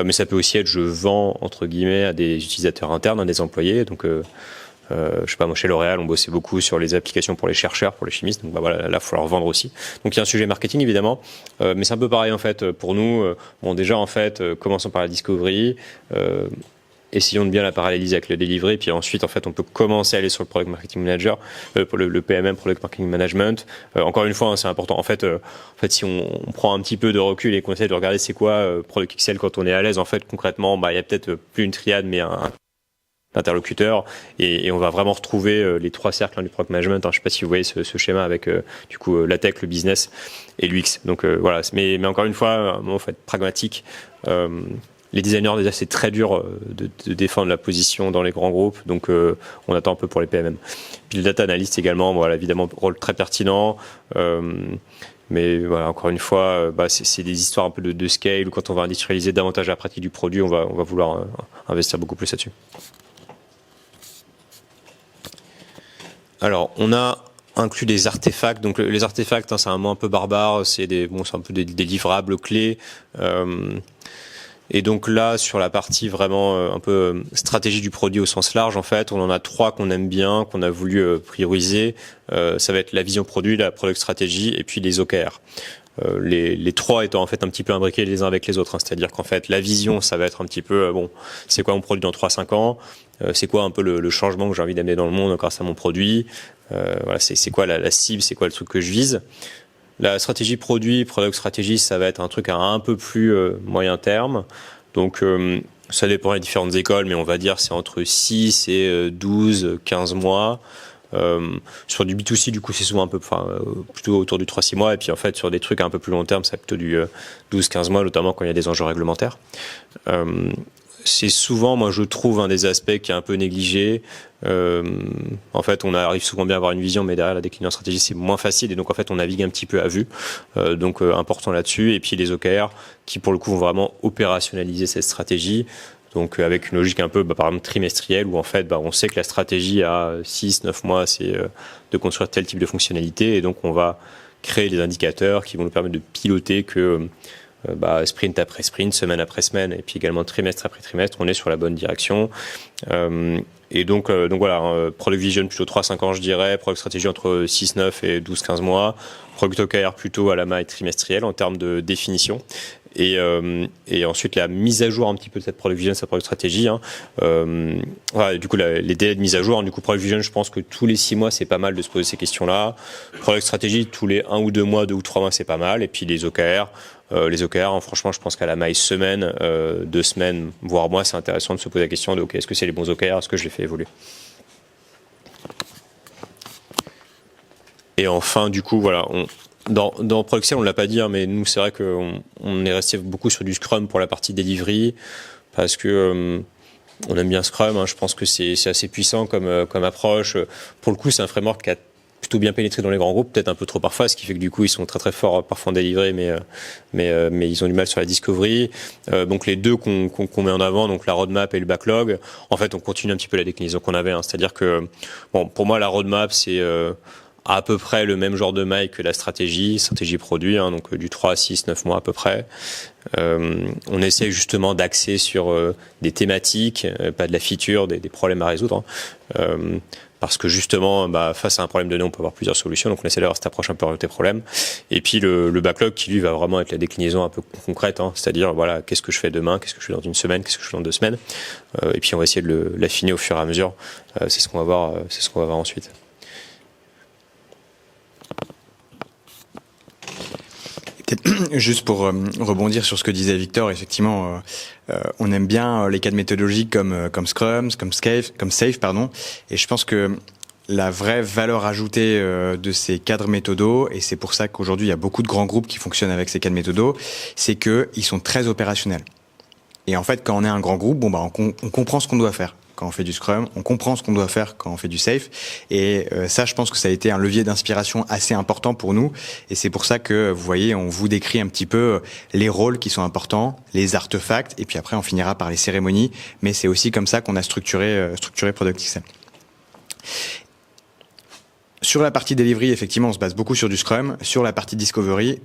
[SPEAKER 2] mais ça peut aussi être je vends entre guillemets à des utilisateurs internes, à des employés. Donc je sais pas, moi chez L'Oréal on bossait beaucoup sur les applications pour les chercheurs, pour les chimistes, donc là il faut leur vendre aussi. Donc il y a un sujet marketing évidemment, mais c'est un peu pareil en fait pour nous. Déjà en fait commençons par la discovery, essayons de bien la paralléliser avec le delivery, puis ensuite en fait on peut commencer à aller sur le product marketing manager, le PMM, product marketing management. Encore une fois c'est important en fait si on prend un petit peu de recul et qu'on essaie de regarder c'est quoi product XL quand on est à l'aise, en fait concrètement il y a peut-être plus une triade mais d'interlocuteurs et on va vraiment retrouver les 3 cercles du product management. Je ne sais pas si vous voyez ce schéma avec du coup la tech, le business et l'UX. Donc voilà, mais encore une fois, il faut être pragmatique. Les designers, déjà, c'est très dur de défendre la position dans les grands groupes, donc on attend un peu pour les PMM. Puis le data analyst également, voilà, évidemment, rôle très pertinent. Mais voilà, encore une fois, c'est des histoires un peu de scale, où quand on va industrialiser davantage la pratique du produit, on va vouloir investir beaucoup plus là-dessus. Alors, on a inclus des artefacts. Donc, les artefacts, c'est un mot un peu barbare, c'est un peu des livrables clés. Et donc là, sur la partie vraiment un peu stratégie du produit au sens large, en fait, on en a 3 qu'on aime bien, qu'on a voulu prioriser. Ça va être la vision produit, la product strategy et puis les OKR. Les 3 étant en fait un petit peu imbriqués les uns avec les autres. C'est-à-dire qu'en fait, la vision, ça va être un petit peu, c'est quoi mon produit dans 3-5 ans ? C'est quoi un peu le changement que j'ai envie d'amener dans le monde grâce à mon produit ? Voilà, c'est quoi la cible, c'est quoi le truc que je vise ? La stratégie produit, product strategy, ça va être un truc à un peu plus moyen terme. Donc, ça dépend des différentes écoles, mais on va dire c'est entre 6 et 12, 15 mois. Sur du B2C, du coup, c'est souvent plutôt autour du 3-6 mois. Et puis, en fait, sur des trucs un peu plus long terme, c'est plutôt du 12-15 mois, notamment quand il y a des enjeux réglementaires. C'est souvent, moi, je trouve, un des aspects qui est un peu négligé. En fait, on arrive souvent bien à avoir une vision, mais derrière la déclinaison stratégie, c'est moins facile. Et donc, en fait, on navigue un petit peu à vue. Donc, important là-dessus. Et puis, les OKR, qui, pour le coup, vont vraiment opérationnaliser cette stratégie. Donc, avec une logique un peu, par exemple, trimestrielle, où, en fait, on sait que la stratégie à 6-9 mois, c'est de construire tel type de fonctionnalité. Et donc, on va créer des indicateurs qui vont nous permettre de piloter que sprint après sprint, semaine après semaine, et puis également trimestre après trimestre, on est sur la bonne direction. Et donc voilà, Product Vision plutôt 3-5 ans je dirais, Product Strategy entre 6-9 et 12-15 mois, Product OKR plutôt à la maille trimestrielle en termes de définition. Et ensuite la mise à jour un petit peu de cette Product Vision, cette Product Strategy. Voilà, du coup les délais de mise à jour, du coup Product Vision, je pense que tous les 6 mois c'est pas mal de se poser ces questions-là. Product Strategy tous les 1 ou 2 mois, 2 ou 3 mois c'est pas mal. Et puis les OKR, franchement, je pense qu'à la maille semaine, 2 semaines, voire mois, c'est intéressant de se poser la question de est-ce que c'est les bons OKR, est-ce que je les fais évoluer. Et enfin, du coup, voilà, dans Proxel, on l'a pas dit, mais nous, c'est vrai qu'on est resté beaucoup sur du Scrum pour la partie delivery, parce que on aime bien Scrum. Je pense que c'est assez puissant comme approche. Pour le coup, c'est un framework qui a plutôt bien pénétré dans les grands groupes, peut-être un peu trop parfois, ce qui fait que du coup ils sont très très forts parfois en délivré, mais ils ont du mal sur la discovery. Donc les deux qu'on met en avant, donc la roadmap et le backlog, en fait on continue un petit peu la déclinaison qu'on avait, c'est-à-dire que pour moi la roadmap c'est à peu près le même genre de maille que la stratégie produit, donc du 3 à 6, 9 mois à peu près. On essaie justement d'axer sur des thématiques, pas de la feature, des problèmes à résoudre. Parce que justement, face à un problème donné, on peut avoir plusieurs solutions. Donc, on essaie d'avoir cette approche un peu orientée problème. Et puis, le backlog qui, lui, va vraiment être la déclinaison un peu concrète. C'est-à-dire, voilà, qu'est-ce que je fais demain, qu'est-ce que je fais dans une semaine, qu'est-ce que je fais dans 2 semaines. Et puis, on va essayer de l'affiner au fur et à mesure. C'est ce qu'on va voir ensuite.
[SPEAKER 3] Juste pour rebondir sur ce que disait Victor, effectivement, on aime bien les cadres méthodologiques comme Scrum, comme Safe, pardon. Et je pense que la vraie valeur ajoutée de ces cadres méthodos, et c'est pour ça qu'aujourd'hui il y a beaucoup de grands groupes qui fonctionnent avec ces cadres méthodos, c'est que ils sont très opérationnels. Et en fait, quand on est un grand groupe, on comprend ce qu'on doit faire. Quand on fait du Scrum, on comprend ce qu'on doit faire quand on fait du Safe. Et ça, je pense que ça a été un levier d'inspiration assez important pour nous. Et c'est pour ça que, vous voyez, on vous décrit un petit peu les rôles qui sont importants, les artefacts, et puis après, on finira par les cérémonies. Mais c'est aussi comme ça qu'on a structuré Product XL. Sur la partie delivery, effectivement, on se base beaucoup sur du Scrum. Sur la partie discovery,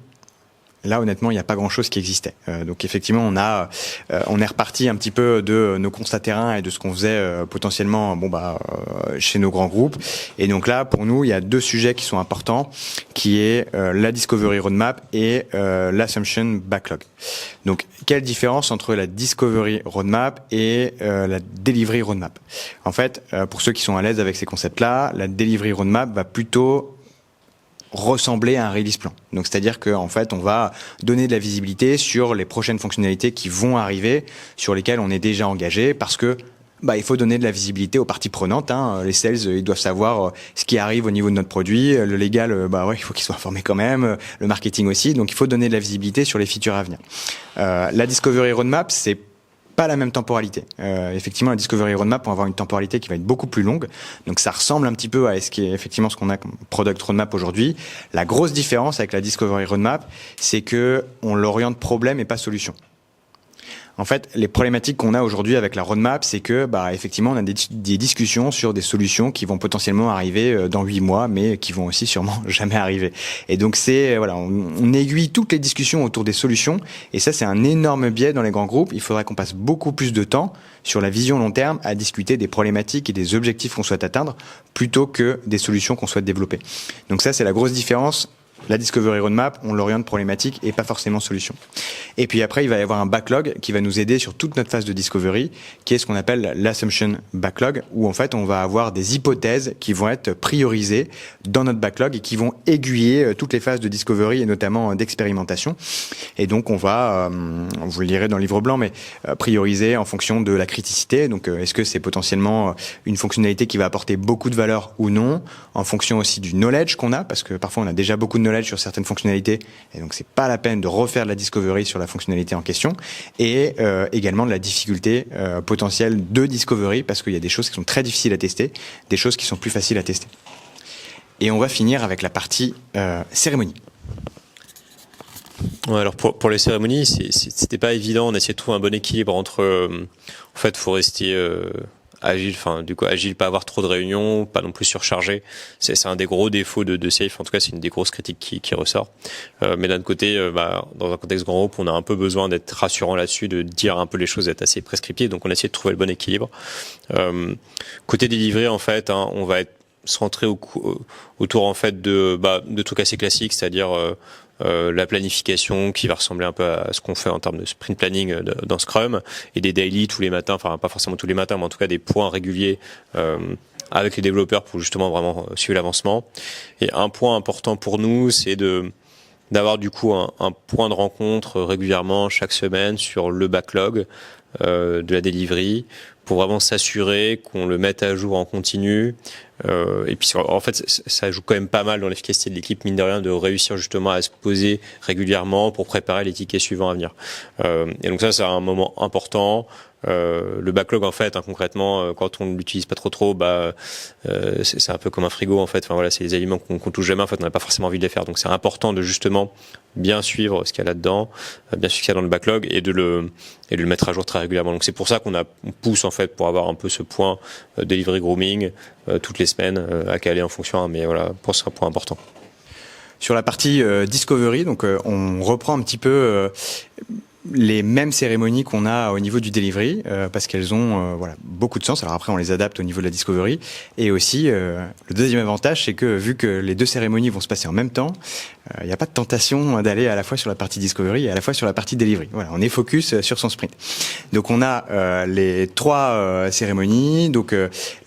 [SPEAKER 3] là, honnêtement, il n'y a pas grand-chose qui existait. Donc, effectivement, on est reparti un petit peu de nos constats terrain et de ce qu'on faisait potentiellement, chez nos grands groupes. Et donc là, pour nous, il y a 2 sujets qui sont importants, qui est la discovery roadmap et l'assumption backlog. Donc, quelle différence entre la discovery roadmap et la delivery roadmap? En fait, pour ceux qui sont à l'aise avec ces concepts-là, la delivery roadmap va plutôt ressembler à un release plan. Donc, c'est-à-dire qu'en fait, on va donner de la visibilité sur les prochaines fonctionnalités qui vont arriver, sur lesquelles on est déjà engagé, parce que il faut donner de la visibilité aux parties prenantes. Les sales, ils doivent savoir ce qui arrive au niveau de notre produit. Le légal, il faut qu'ils soient informés quand même. Le marketing aussi. Donc, il faut donner de la visibilité sur les features à venir. La Discovery Roadmap, c'est pas la même temporalité. Effectivement, la Discovery Roadmap, on va avoir une temporalité qui va être beaucoup plus longue. Donc, ça ressemble un petit peu à ce qu'on a comme Product Roadmap aujourd'hui. La grosse différence avec la Discovery Roadmap, c'est que on l'oriente problème et pas solution. En fait, les problématiques qu'on a aujourd'hui avec la roadmap, c'est que, effectivement, on a des discussions sur des solutions qui vont potentiellement arriver dans 8 mois, mais qui vont aussi sûrement jamais arriver. Et donc, on aiguille toutes les discussions autour des solutions. Et ça, c'est un énorme biais dans les grands groupes. Il faudrait qu'on passe beaucoup plus de temps sur la vision long terme à discuter des problématiques et des objectifs qu'on souhaite atteindre plutôt que des solutions qu'on souhaite développer. Donc ça, c'est la grosse différence. La Discovery Roadmap, on l'oriente problématique et pas forcément solution. Et puis après, il va y avoir un backlog qui va nous aider sur toute notre phase de discovery, qui est ce qu'on appelle l'assumption backlog, où en fait, on va avoir des hypothèses qui vont être priorisées dans notre backlog et qui vont aiguiller toutes les phases de discovery et notamment d'expérimentation. Et donc, on va, vous le lirez dans le livre blanc, mais prioriser en fonction de la criticité. Donc, est-ce que c'est potentiellement une fonctionnalité qui va apporter beaucoup de valeur ou non, en fonction aussi du knowledge qu'on a, parce que parfois, on a déjà beaucoup de knowledge sur certaines fonctionnalités, et donc c'est pas la peine de refaire de la discovery sur la fonctionnalité en question, et également de la difficulté potentielle de discovery, parce qu'il y a des choses qui sont très difficiles à tester, des choses qui sont plus faciles à tester. Et on va finir avec la partie cérémonie.
[SPEAKER 2] Ouais, alors pour les cérémonies, c'était pas évident. On a essayé de trouver un bon équilibre entre, en fait, faut rester agile, agile, pas avoir trop de réunions, pas non plus surchargé. C'est un des gros défauts de Safe. En tout cas, c'est une des grosses critiques qui ressort. Mais d'un côté, dans un contexte grand groupe, on a un peu besoin d'être rassurant là-dessus, de dire un peu les choses, d'être assez prescriptif. Donc, on a essayé de trouver le bon équilibre. Côté délivré, en fait, on va être centré autour en fait de trucs assez classiques, c'est-à-dire la planification qui va ressembler un peu à ce qu'on fait en termes de sprint planning dans Scrum, et des daily tous les matins, enfin pas forcément tous les matins, mais en tout cas des points réguliers avec les développeurs pour justement vraiment suivre l'avancement. Et un point important pour nous, c'est d'avoir du coup un point de rencontre régulièrement chaque semaine sur le backlog de la delivery, pour vraiment s'assurer qu'on le mette à jour en continu. Et puis en fait, ça joue quand même pas mal dans l'efficacité de l'équipe, mine de rien, de réussir justement à se poser régulièrement pour préparer les tickets suivants à venir. Et donc ça, c'est un moment important. Le backlog, en fait, concrètement, quand on l'utilise pas trop, c'est un peu comme un frigo, en fait. Enfin voilà, c'est les aliments qu'on touche jamais. En fait, on n'a pas forcément envie de les faire. Donc c'est important de justement bien suivre ce qu'il y a là-dedans, bien suivre ce qu'il y a dans le backlog, et de le mettre à jour très régulièrement. Donc c'est pour ça qu'on pousse en fait pour avoir un peu ce point delivery grooming toutes les semaines à caler en fonction. Mais voilà, pour ça, un point important.
[SPEAKER 3] Sur la partie discovery, donc on reprend un petit peu les mêmes cérémonies qu'on a au niveau du delivery, parce qu'elles ont beaucoup de sens. Alors après, on les adapte au niveau de la discovery. Et aussi, le deuxième avantage, c'est que vu que les deux cérémonies vont se passer en même temps, il n'y a pas de tentation d'aller à la fois sur la partie discovery et à la fois sur la partie delivery. Voilà, on est focus sur son sprint. Donc on a les trois cérémonies. Donc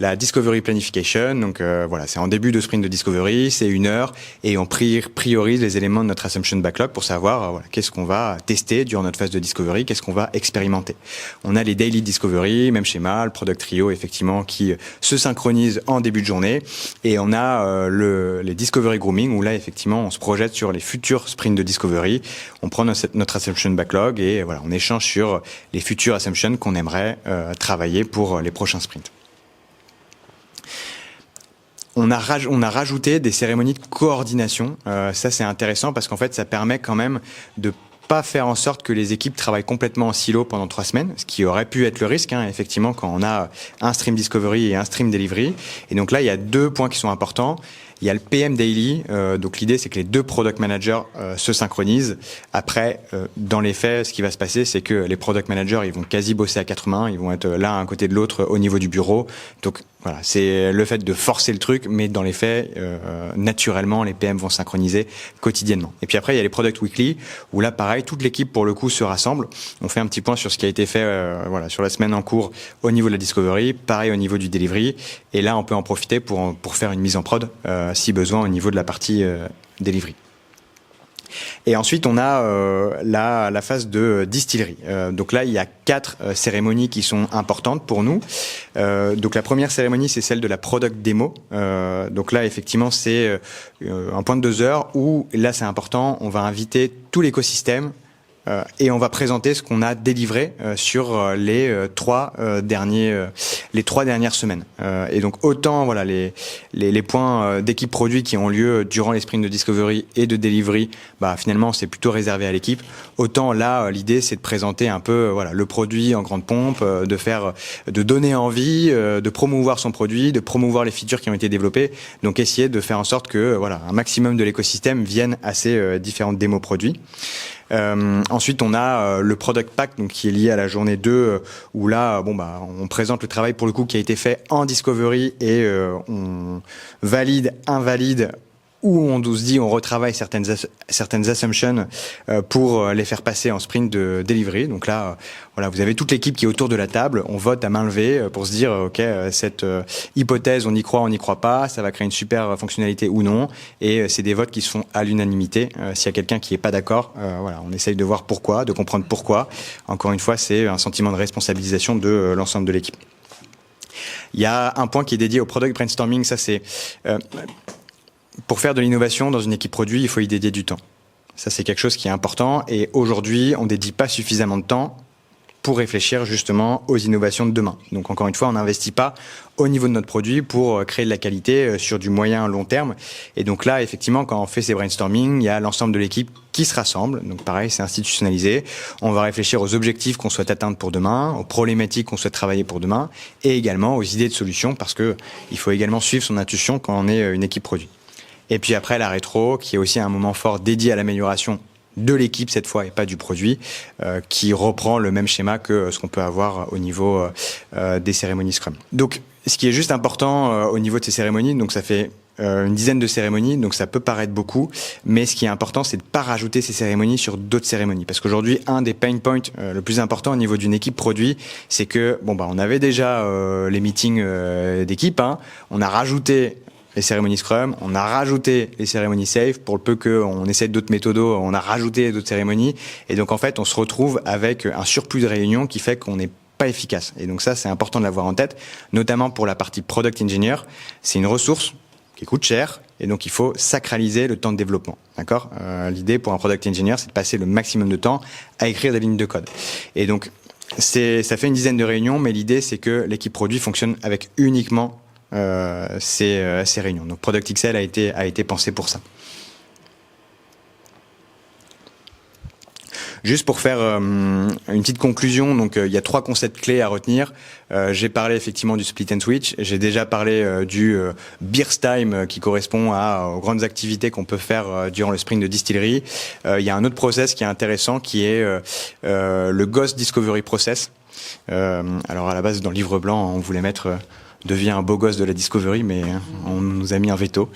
[SPEAKER 3] la discovery planification. Donc voilà, c'est en début de sprint de discovery, c'est 1 heure, et on priorise les éléments de notre assumption backlog pour savoir qu'est-ce qu'on va tester durant notre phase de discovery, qu'est-ce qu'on va expérimenter. On a les daily discovery, même schéma, le product trio effectivement qui se synchronise en début de journée, et on a les discovery grooming où là effectivement on se projette sur les futurs sprints de discovery, on prend notre assumption backlog et voilà, on échange sur les futurs assumptions qu'on aimerait travailler pour les prochains sprints. On a rajouté des cérémonies de coordination. Ça c'est intéressant parce qu'en fait ça permet quand même de pas faire en sorte que les équipes travaillent complètement en silo pendant 3 semaines, ce qui aurait pu être le risque, effectivement, quand on a un stream discovery et un stream delivery. Et donc là, il y a 2 points qui sont importants. Il y a le PM Daily, donc l'idée c'est que les 2 product managers se synchronisent. Après, dans les faits, ce qui va se passer, c'est que les product managers, ils vont quasi bosser à 4 mains, ils vont être l'un à côté de l'autre au niveau du bureau. Donc voilà, c'est le fait de forcer le truc, mais dans les faits, naturellement, les PM vont synchroniser quotidiennement. Et puis après, il y a les product weekly, où là, pareil, toute l'équipe pour le coup se rassemble. On fait un petit point sur ce qui a été fait, sur la semaine en cours au niveau de la discovery, pareil au niveau du delivery. Et là, on peut en profiter pour faire une mise en prod si besoin au niveau de la partie delivery. Et ensuite, on a la phase de distillerie. Donc là, il y a 4 cérémonies qui sont importantes pour nous. Donc la première cérémonie, c'est celle de la product démo. Donc là, effectivement, c'est un point de 2 heures où, là, c'est important, on va inviter tout l'écosystème et on va présenter ce qu'on a délivré sur les 3 dernières semaines. Et donc autant voilà les points d'équipe produit qui ont lieu durant les sprints de discovery et de delivery, finalement c'est plutôt réservé à l'équipe. Autant là l'idée c'est de présenter un peu le produit en grande pompe, de donner envie, de promouvoir son produit, de promouvoir les features qui ont été développées. Donc essayer de faire en sorte que un maximum de l'écosystème vienne à ces différentes démos produits. Ensuite, on a le product pack, donc qui est lié à la journée 2, où là, on présente le travail pour le coup qui a été fait en discovery et on valide, invalide, où on se dit on retravaille certaines assumptions pour les faire passer en sprint de delivery. Donc là, vous avez toute l'équipe qui est autour de la table, on vote à main levée pour se dire ok, cette hypothèse on y croit pas, ça va créer une super fonctionnalité ou non, et c'est des votes qui se font à l'unanimité. S'il y a quelqu'un qui est pas d'accord, on essaye de voir pourquoi, de comprendre pourquoi. Encore une fois, c'est un sentiment de responsabilisation de l'ensemble de l'équipe. Il y a un point qui est dédié au product brainstorming, ça c'est pour faire de l'innovation dans une équipe produit, il faut y dédier du temps. Ça, c'est quelque chose qui est important. Et aujourd'hui, on ne dédie pas suffisamment de temps pour réfléchir justement aux innovations de demain. Donc, encore une fois, on n'investit pas au niveau de notre produit pour créer de la qualité sur du moyen long terme. Et donc là, effectivement, quand on fait ces brainstorming, il y a l'ensemble de l'équipe qui se rassemble. Donc pareil, c'est institutionnalisé. On va réfléchir aux objectifs qu'on souhaite atteindre pour demain, aux problématiques qu'on souhaite travailler pour demain, et également aux idées de solutions, parce que il faut également suivre son intuition quand on est une équipe produit. Et puis après, la rétro, qui est aussi un moment fort dédié à l'amélioration de l'équipe cette fois et pas du produit, qui reprend le même schéma que ce qu'on peut avoir au niveau des cérémonies Scrum. Donc, ce qui est juste important au niveau de ces cérémonies, donc ça fait une dizaine de cérémonies, donc ça peut paraître beaucoup, mais ce qui est important, c'est de pas rajouter ces cérémonies sur d'autres cérémonies, parce qu'aujourd'hui, un des pain points le plus important au niveau d'une équipe produit, c'est que on avait déjà les meetings d'équipe, on a rajouté les cérémonies Scrum, on a rajouté les cérémonies Safe, pour le peu qu'on essaie d'autres méthodos, on a rajouté d'autres cérémonies, et donc en fait on se retrouve avec un surplus de réunions qui fait qu'on n'est pas efficace. Et donc ça, c'est important de l'avoir en tête, notamment pour la partie Product Engineer. C'est une ressource qui coûte cher, et donc il faut sacraliser le temps de développement. D'accord ? L'idée pour un Product Engineer, c'est de passer le maximum de temps à écrire des lignes de code. Et donc ça fait une dizaine de réunions, mais l'idée c'est que l'équipe produit fonctionne avec uniquement ces réunions. Donc Product XL a été pensé pour ça. Juste pour faire une petite conclusion, donc il y a 3 concepts clés à retenir. J'ai parlé effectivement du split and switch. J'ai déjà parlé du burst time qui correspond aux grandes activités qu'on peut faire durant le sprint de distillerie. Il y a un autre process qui est intéressant qui est le Ghost Discovery Process. Alors à la base dans le livre blanc, on voulait mettre devient un beau gosse de la discovery, mais on nous a mis un veto.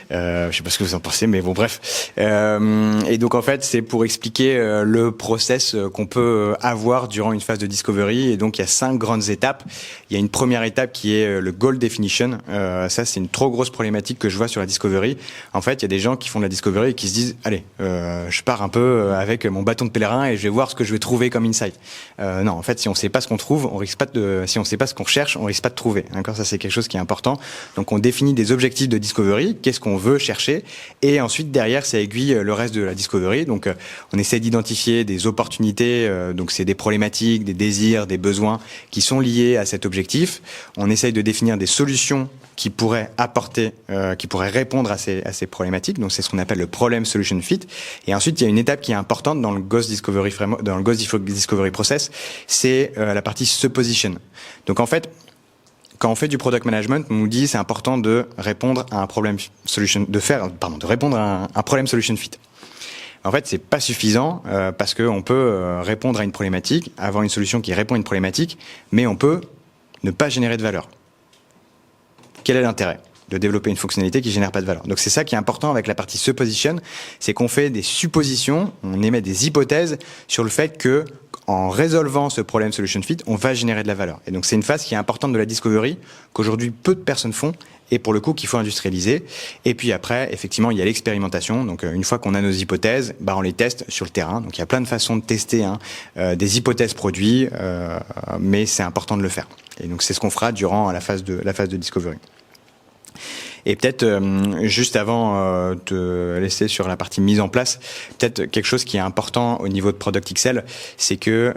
[SPEAKER 3] Je sais pas ce que vous en pensez, mais bon, bref. Et donc en fait, c'est pour expliquer le process qu'on peut avoir durant une phase de discovery. Et donc il y a 5 grandes étapes. Il y a une première étape qui est le goal definition. Ça, c'est une trop grosse problématique que je vois sur la discovery. En fait, il y a des gens qui font de la discovery et qui se disent, allez, je pars un peu avec mon bâton de pèlerin et je vais voir ce que je vais trouver comme insight. Non, en fait, si on sait pas ce qu'on trouve, on risque pas si on sait pas ce qu'on recherche, on risque pas de trouver. D'accord ? Ça, c'est quelque chose qui est important. Donc, on définit des objectifs de discovery, qu'est-ce qu'on veut chercher, et ensuite, derrière, ça aiguille le reste de la discovery. Donc, on essaie d'identifier des opportunités, donc c'est des problématiques, des désirs, des besoins qui sont liés à cet objectif. On essaye de définir des solutions qui pourraient apporter, qui pourraient répondre à ces problématiques. Donc, c'est ce qu'on appelle le problem solution fit. Et ensuite, il y a une étape qui est importante dans le Ghost Discovery Framework, dans le Ghost Discovery Process, c'est la partie supposition. Donc, en fait, quand on fait du product management, on nous dit c'est important de répondre à un problem solution, de répondre à un problem solution fit. En fait, c'est pas suffisant parce que on peut répondre à une problématique, avoir une solution qui répond à une problématique, mais on peut ne pas générer de valeur. Quel est l'intérêt de développer une fonctionnalité qui génère pas de valeur? Donc c'est ça qui est important avec la partie supposition, c'est qu'on fait des suppositions, on émet des hypothèses sur le fait que en résolvant ce problème solution fit, on va générer de la valeur. Et donc c'est une phase qui est importante de la discovery, qu'aujourd'hui peu de personnes font, et pour le coup qu'il faut industrialiser. Et puis après, effectivement, il y a l'expérimentation. Donc une fois qu'on a nos hypothèses, on les teste sur le terrain. Donc il y a plein de façons de tester des hypothèses produits, mais c'est important de le faire. Et donc c'est ce qu'on fera durant la phase de discovery. Et peut-être, juste avant de te laisser sur la partie mise en place, peut-être quelque chose qui est important au niveau de Product XL, c'est que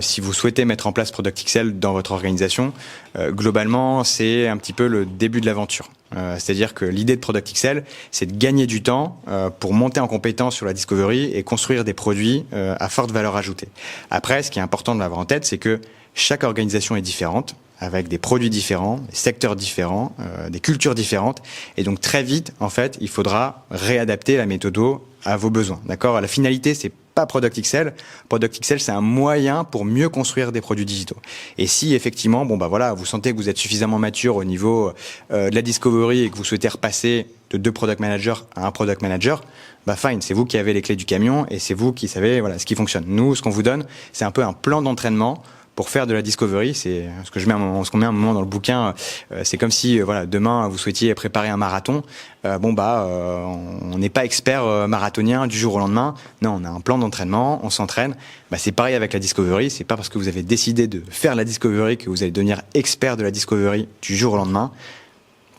[SPEAKER 3] si vous souhaitez mettre en place Product XL dans votre organisation, globalement, c'est un petit peu le début de l'aventure. C'est-à-dire que l'idée de Product XL, c'est de gagner du temps pour monter en compétence sur la discovery et construire des produits à forte valeur ajoutée. Après, ce qui est important de l'avoir en tête, c'est que chaque organisation est différente, avec des produits différents, des secteurs différents, des cultures différentes. Et donc très vite, en fait, il faudra réadapter la méthodo à vos besoins. D'accord ? La finalité, c'est pas Product XL. Product XL, c'est un moyen pour mieux construire des produits digitaux. Et si effectivement, vous sentez que vous êtes suffisamment mature au niveau de la discovery et que vous souhaitez repasser de 2 product managers à un product manager, fine, c'est vous qui avez les clés du camion et c'est vous qui savez ce qui fonctionne. Nous, ce qu'on vous donne, c'est un peu un plan d'entraînement pour faire de la discovery. C'est ce qu'on met un moment dans le bouquin. C'est comme si demain vous souhaitiez préparer un marathon. On n'est pas expert marathonien du jour au lendemain. Non, on a un plan d'entraînement, on s'entraîne. C'est pareil avec la discovery. C'est pas parce que vous avez décidé de faire la discovery que vous allez devenir expert de la discovery du jour au lendemain.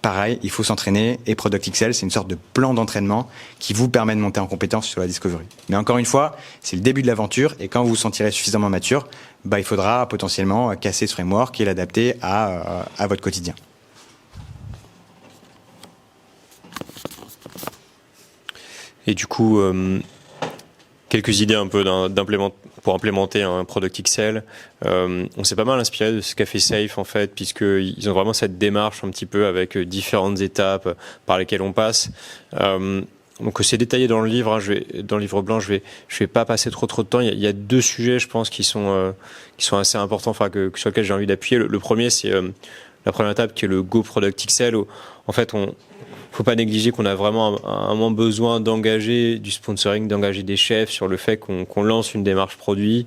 [SPEAKER 3] Pareil, il faut s'entraîner et Product XL, c'est une sorte de plan d'entraînement qui vous permet de monter en compétence sur la discovery. Mais encore une fois, c'est le début de l'aventure et quand vous vous sentirez suffisamment mature, il faudra potentiellement casser ce framework et l'adapter à votre quotidien.
[SPEAKER 2] Et du coup, quelques idées un peu pour implémenter un Product XL. On s'est pas mal inspiré de ce qu'a fait Safe en fait, puisqu'ils ont vraiment cette démarche un petit peu avec différentes étapes par lesquelles on passe. Donc c'est détaillé dans le livre. Dans le livre blanc, je vais pas passer trop de temps. Il y a 2 sujets, je pense, qui sont assez importants, sur lesquels j'ai envie d'appuyer. Le premier, c'est la première étape qui est le Go Product XL. Où, en fait, faut pas négliger qu'on a vraiment un moment besoin d'engager du sponsoring, d'engager des chefs sur le fait qu'on lance une démarche produit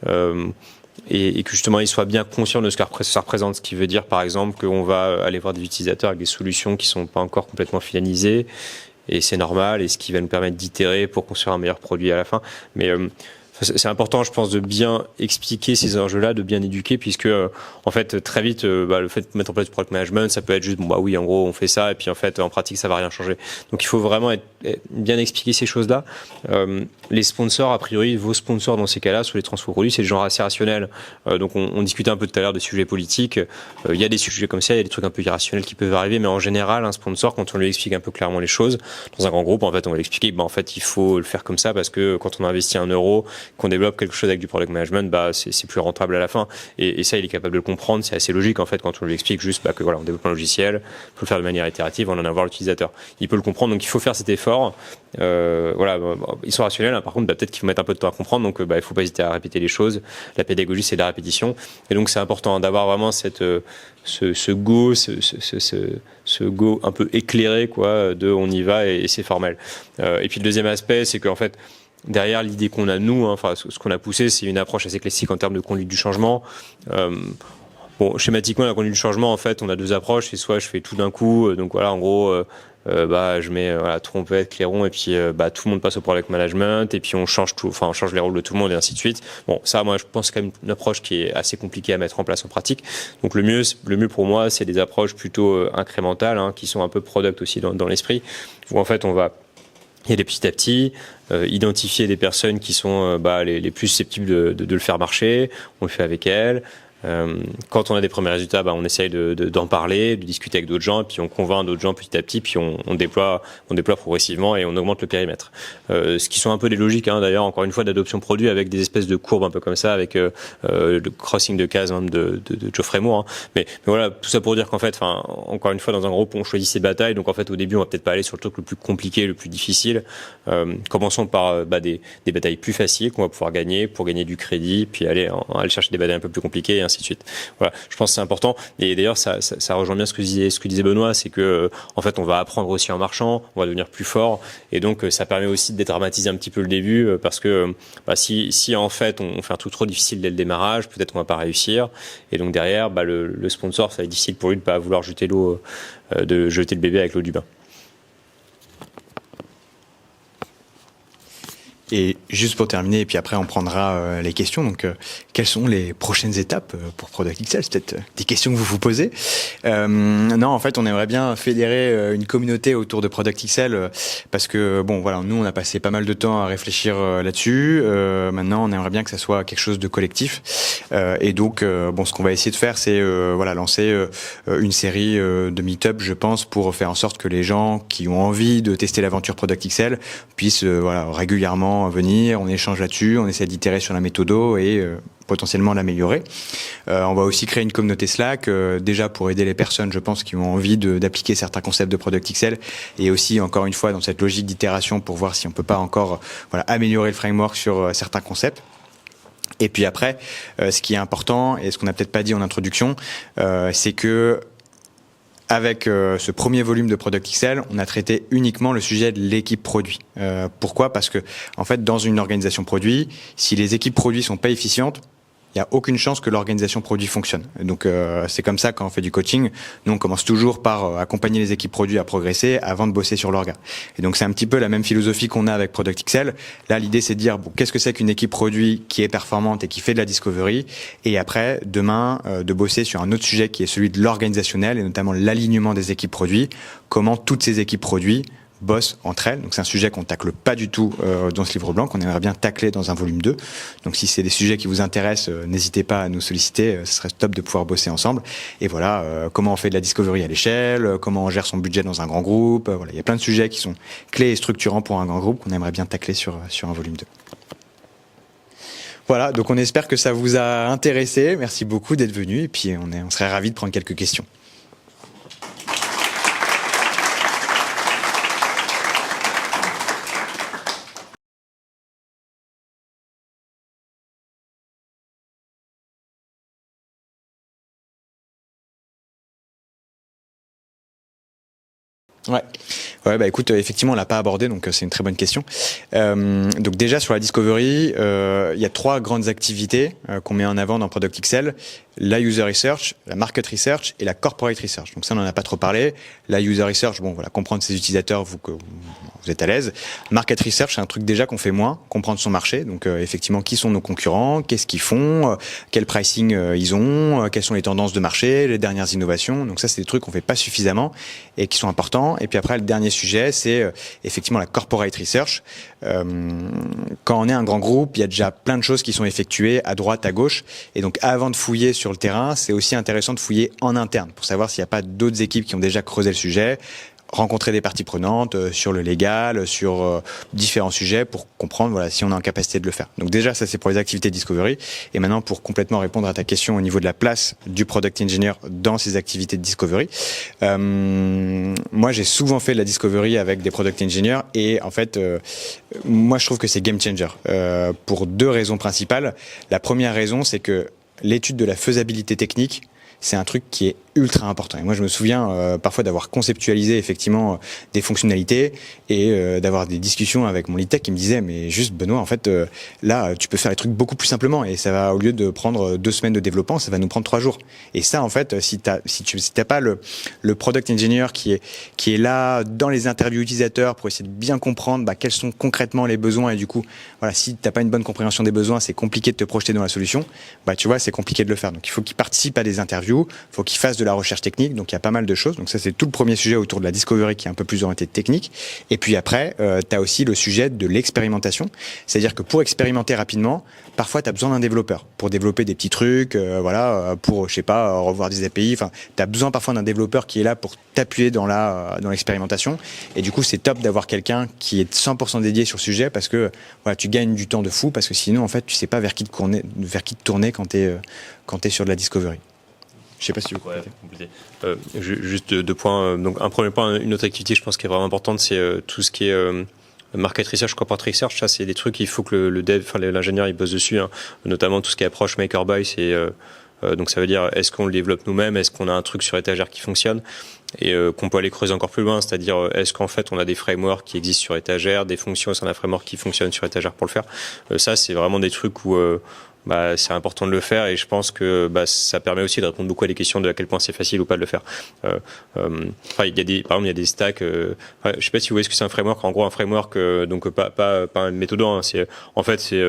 [SPEAKER 2] et que justement ils soient bien conscients de ce que ça représente. Ce qui veut dire par exemple qu'on va aller voir des utilisateurs avec des solutions qui sont pas encore complètement finalisées et c'est normal et ce qui va nous permettre d'itérer pour construire un meilleur produit à la fin. Mais c'est important, je pense, de bien expliquer ces enjeux-là, de bien éduquer, puisque en fait très vite, le fait de mettre en place du product management, ça peut être juste oui, en gros, on fait ça, et puis en fait, en pratique, ça va rien changer. Donc il faut vraiment bien expliquer ces choses-là. Les sponsors, a priori, vos sponsors dans ces cas-là, sur les transferts produits, c'est des gens assez rationnels. Donc on discutait un peu tout à l'heure des sujets politiques. Il y a des sujets comme ça, il y a des trucs un peu irrationnels qui peuvent arriver, mais en général, un sponsor, quand on lui explique un peu clairement les choses, dans un grand groupe, en fait, on va lui expliquer, en fait, il faut le faire comme ça parce que quand on investit 1 euro, qu'on développe quelque chose avec du product management, c'est plus rentable à la fin. Et ça, il est capable de le comprendre. C'est assez logique, en fait, quand on lui explique juste que on développe un logiciel, il faut le faire de manière itérative, on en a voir l'utilisateur. Il peut le comprendre, donc il faut faire cet effort. Ils sont rationnels, par contre, peut-être qu'il faut mettre un peu de temps à comprendre, donc il faut pas hésiter à répéter les choses. La pédagogie, c'est de la répétition. Et donc, c'est important d'avoir vraiment ce go un peu éclairé, de on y va et c'est formel. Et puis le deuxième aspect, c'est qu'en fait, derrière l'idée qu'on a nous, ce qu'on a poussé, c'est une approche assez classique en termes de conduite du changement. Schématiquement, la conduite du changement, en fait, on a 2 approches. C'est soit je fais tout d'un coup, donc en gros, je mets trompette, clairon, et puis tout le monde passe au product management, et puis on change tout, on change les rôles de tout le monde et ainsi de suite. Bon, ça, moi, je pense quand même une approche qui est assez compliquée à mettre en place en pratique. Donc le mieux pour moi, c'est des approches plutôt incrémentales, qui sont un peu product aussi dans l'esprit, où en fait on va y aller petit à petit, identifier des personnes qui sont les plus susceptibles de le faire marcher, on le fait avec elles. Quand on a des premiers résultats, on essaye d'en parler, de discuter avec d'autres gens, et puis on convainc d'autres gens petit à petit, puis on déploie progressivement et on augmente le périmètre. Ce qui sont un peu des logiques, d'ailleurs, encore une fois, d'adoption produit avec des espèces de courbes un peu comme ça, avec le crossing de cases de Geoffrey Moore. Mais voilà, tout ça pour dire qu'en fait, encore une fois, dans un groupe, on choisit ses batailles. Donc en fait, au début, on va peut-être pas aller sur le truc le plus compliqué, le plus difficile. Commençons par des batailles plus faciles qu'on va pouvoir gagner pour gagner du crédit, puis aller chercher des batailles un peu plus compliquées et ainsi ainsi de suite. Voilà, je pense que c'est important. Et d'ailleurs, ça rejoint bien ce que disait Benoît, c'est que en fait, on va apprendre aussi en marchant, on va devenir plus fort, et donc ça permet aussi de dédramatiser un petit peu le début, parce que si en fait on fait un truc trop difficile dès le démarrage, peut-être qu'on va pas réussir, et donc derrière, le sponsor, ça va être difficile pour lui de pas vouloir jeter le bébé avec l'eau du bain.
[SPEAKER 3] Et juste pour terminer, et puis après on prendra les questions. Donc, quelles sont les prochaines étapes pour Product XL? C'est peut-être des questions que vous vous posez. Non, en fait, on aimerait bien fédérer une communauté autour de Product XL parce que bon, voilà, nous on a passé pas mal de temps à réfléchir là-dessus. Maintenant, on aimerait bien que ça soit quelque chose de collectif. Et donc, bon, ce qu'on va essayer de faire, c'est lancer une série de meet-up, je pense, pour faire en sorte que les gens qui ont envie de tester l'aventure Product XL puissent régulièrement venir, on échange là-dessus, on essaie d'itérer sur la méthodo et potentiellement l'améliorer. On va aussi créer une communauté Slack, déjà pour aider les personnes, je pense, qui ont envie d'appliquer certains concepts de Product XL, et aussi, encore une fois, dans cette logique d'itération pour voir si on peut pas encore améliorer le framework sur certains concepts. Et puis après, ce qui est important, et ce qu'on n'a peut-être pas dit en introduction, c'est que avec ce premier volume de Product XL, on a traité uniquement le sujet de l'équipe produit. Pourquoi ? Parce que, en fait, dans une organisation produit, si les équipes produits sont pas efficientes, il n'y a aucune chance que l'organisation produit fonctionne. Donc c'est comme ça quand on fait du coaching. Nous, on commence toujours par accompagner les équipes produits à progresser avant de bosser sur l'orga. Et donc c'est un petit peu la même philosophie qu'on a avec Product XL. Là, l'idée, c'est de dire qu'est-ce que c'est qu'une équipe produit qui est performante et qui fait de la discovery. Et après, demain, de bosser sur un autre sujet qui est celui de l'organisationnel et notamment l'alignement des équipes produits. Comment toutes ces équipes produits bossent entre elles. Donc c'est un sujet qu'on tacle pas du tout dans ce livre blanc, qu'on aimerait bien tacler dans un volume 2. Donc si c'est des sujets qui vous intéressent, n'hésitez pas à nous solliciter, ce serait top de pouvoir bosser ensemble. Et voilà, comment on fait de la discovery à l'échelle, comment on gère son budget dans un grand groupe, voilà, il y a plein de sujets qui sont clés et structurants pour un grand groupe qu'on aimerait bien tacler sur un volume 2. Voilà, donc on espère que ça vous a intéressé. Merci beaucoup d'être venu et puis on serait ravis de prendre quelques questions. Ouais, écoute, effectivement, on l'a pas abordé, donc c'est une très bonne question. Donc déjà sur la discovery, il y a 3 grandes activités qu'on met en avant dans Product XL: la user research, la market research et la corporate research. Donc ça, on n'en a pas trop parlé. La user research, comprendre ses utilisateurs, vous êtes à l'aise. Market research, c'est un truc déjà qu'on fait moins, comprendre son marché. Donc effectivement, qui sont nos concurrents, qu'est-ce qu'ils font, quel pricing ils ont, quelles sont les tendances de marché, les dernières innovations. Donc ça, c'est des trucs qu'on fait pas suffisamment et qui sont importants. Et puis après, le dernier sujet, c'est effectivement la corporate research. Quand on est un grand groupe, il y a déjà plein de choses qui sont effectuées à droite, à gauche. Et donc, avant de fouiller sur le terrain, c'est aussi intéressant de fouiller en interne pour savoir s'il n'y a pas d'autres équipes qui ont déjà creusé le sujet, rencontrer des parties prenantes sur le légal, sur différents sujets pour comprendre si on est en capacité de le faire. Donc déjà, ça c'est pour les activités discovery. Et maintenant, pour complètement répondre à ta question au niveau de la place du product engineer dans ces activités de discovery, moi j'ai souvent fait de la discovery avec des product engineers et en fait, moi je trouve que c'est game changer pour 2 raisons principales. La première raison, c'est que l'étude de la faisabilité technique, c'est un truc qui est ultra important. Et moi, je me souviens parfois d'avoir conceptualisé effectivement des fonctionnalités et d'avoir des discussions avec mon lead tech qui me disait mais juste Benoît, en fait, là, tu peux faire les trucs beaucoup plus simplement et ça va, au lieu de prendre 2 semaines de développement, ça va nous prendre 3 jours. Et ça, en fait, si t'as pas le product engineer qui est là dans les interviews utilisateurs pour essayer de bien comprendre quels sont concrètement les besoins et du coup, voilà, si t'as pas une bonne compréhension des besoins, c'est compliqué de te projeter dans la solution. Tu vois, c'est compliqué de le faire. Donc, il faut qu'il participe à des interviews, il faut qu'il fasse de la recherche technique, donc il y a pas mal de choses. Donc ça, c'est tout le premier sujet autour de la discovery qui est un peu plus orienté technique. Et puis après, tu as aussi le sujet de l'expérimentation. C'est-à-dire que pour expérimenter rapidement, parfois tu as besoin d'un développeur pour développer des petits trucs, pour, je sais pas, revoir des API. Enfin, tu as besoin parfois d'un développeur qui est là pour t'appuyer dans l'expérimentation. Et du coup, c'est top d'avoir quelqu'un qui est 100% dédié sur le sujet parce que tu gagnes du temps de fou parce que sinon, en fait, tu sais pas vers qui te tourner quand tu es sur de la discovery. Je sais pas si vous complétez.
[SPEAKER 2] Juste 2 points. Donc un premier point, une autre activité, je pense qui est vraiment importante, c'est tout ce qui est market research, corporate research. Ça, c'est des trucs qu'il faut que le dev, l'ingénieur, il bosse dessus. Notamment tout ce qui est approche make or buy, c'est Donc ça veut dire, est-ce qu'on le développe nous-mêmes, est-ce qu'on a un truc sur étagère qui fonctionne et qu'on peut aller creuser encore plus loin, c'est-à-dire est-ce qu'en fait on a des frameworks qui existent sur étagère, des fonctions au sein d'un framework qui fonctionnent sur étagère pour le faire. Ça c'est vraiment des trucs où c'est important de le faire et je pense que ça permet aussi de répondre beaucoup à des questions de à quel point c'est facile ou pas de le faire. Il y a par exemple il y a des stacks. Je sais pas si vous voyez ce que c'est un framework. En gros un framework donc pas un méthodant. C'est en fait c'est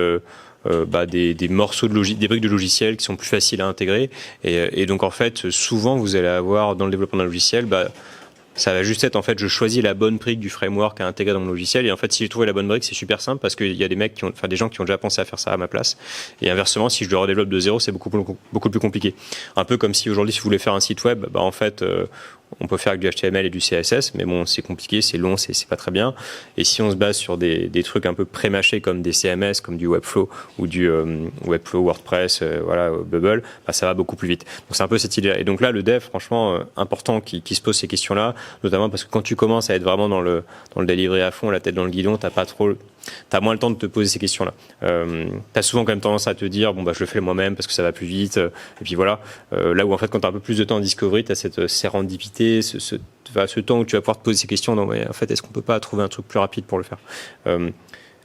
[SPEAKER 2] des morceaux de des briques de logiciels qui sont plus faciles à intégrer et donc en fait souvent vous allez avoir dans le développement d'un logiciel ça va juste être en fait je choisis la bonne brique du framework à intégrer dans mon logiciel et en fait si j'ai trouvé la bonne brique c'est super simple parce qu'il y a des gens qui ont déjà pensé à faire ça à ma place et inversement si je le redéveloppe de zéro c'est beaucoup plus compliqué. Un peu comme si aujourd'hui si vous voulez faire un site web en fait on peut faire avec du HTML et du CSS, mais bon, c'est compliqué, c'est long, c'est pas très bien. Et si on se base sur des trucs un peu pré-mâchés comme des CMS, comme du Webflow ou du Webflow, WordPress, Bubble, ça va beaucoup plus vite. Donc c'est un peu cette idée-là. Et donc là, le dev, franchement, important qui se pose ces questions-là, notamment parce que quand tu commences à être vraiment dans le delivery à fond, la tête dans le guidon, t'as moins le temps de te poser ces questions-là. T'as souvent quand même tendance à te dire je le fais moi-même parce que ça va plus vite. Et puis voilà. Là où en fait quand t'as un peu plus de temps en discovery, t'as cette sérendipité, ce temps où tu vas pouvoir te poser ces questions. En fait, est-ce qu'on peut pas trouver un truc plus rapide pour le faire?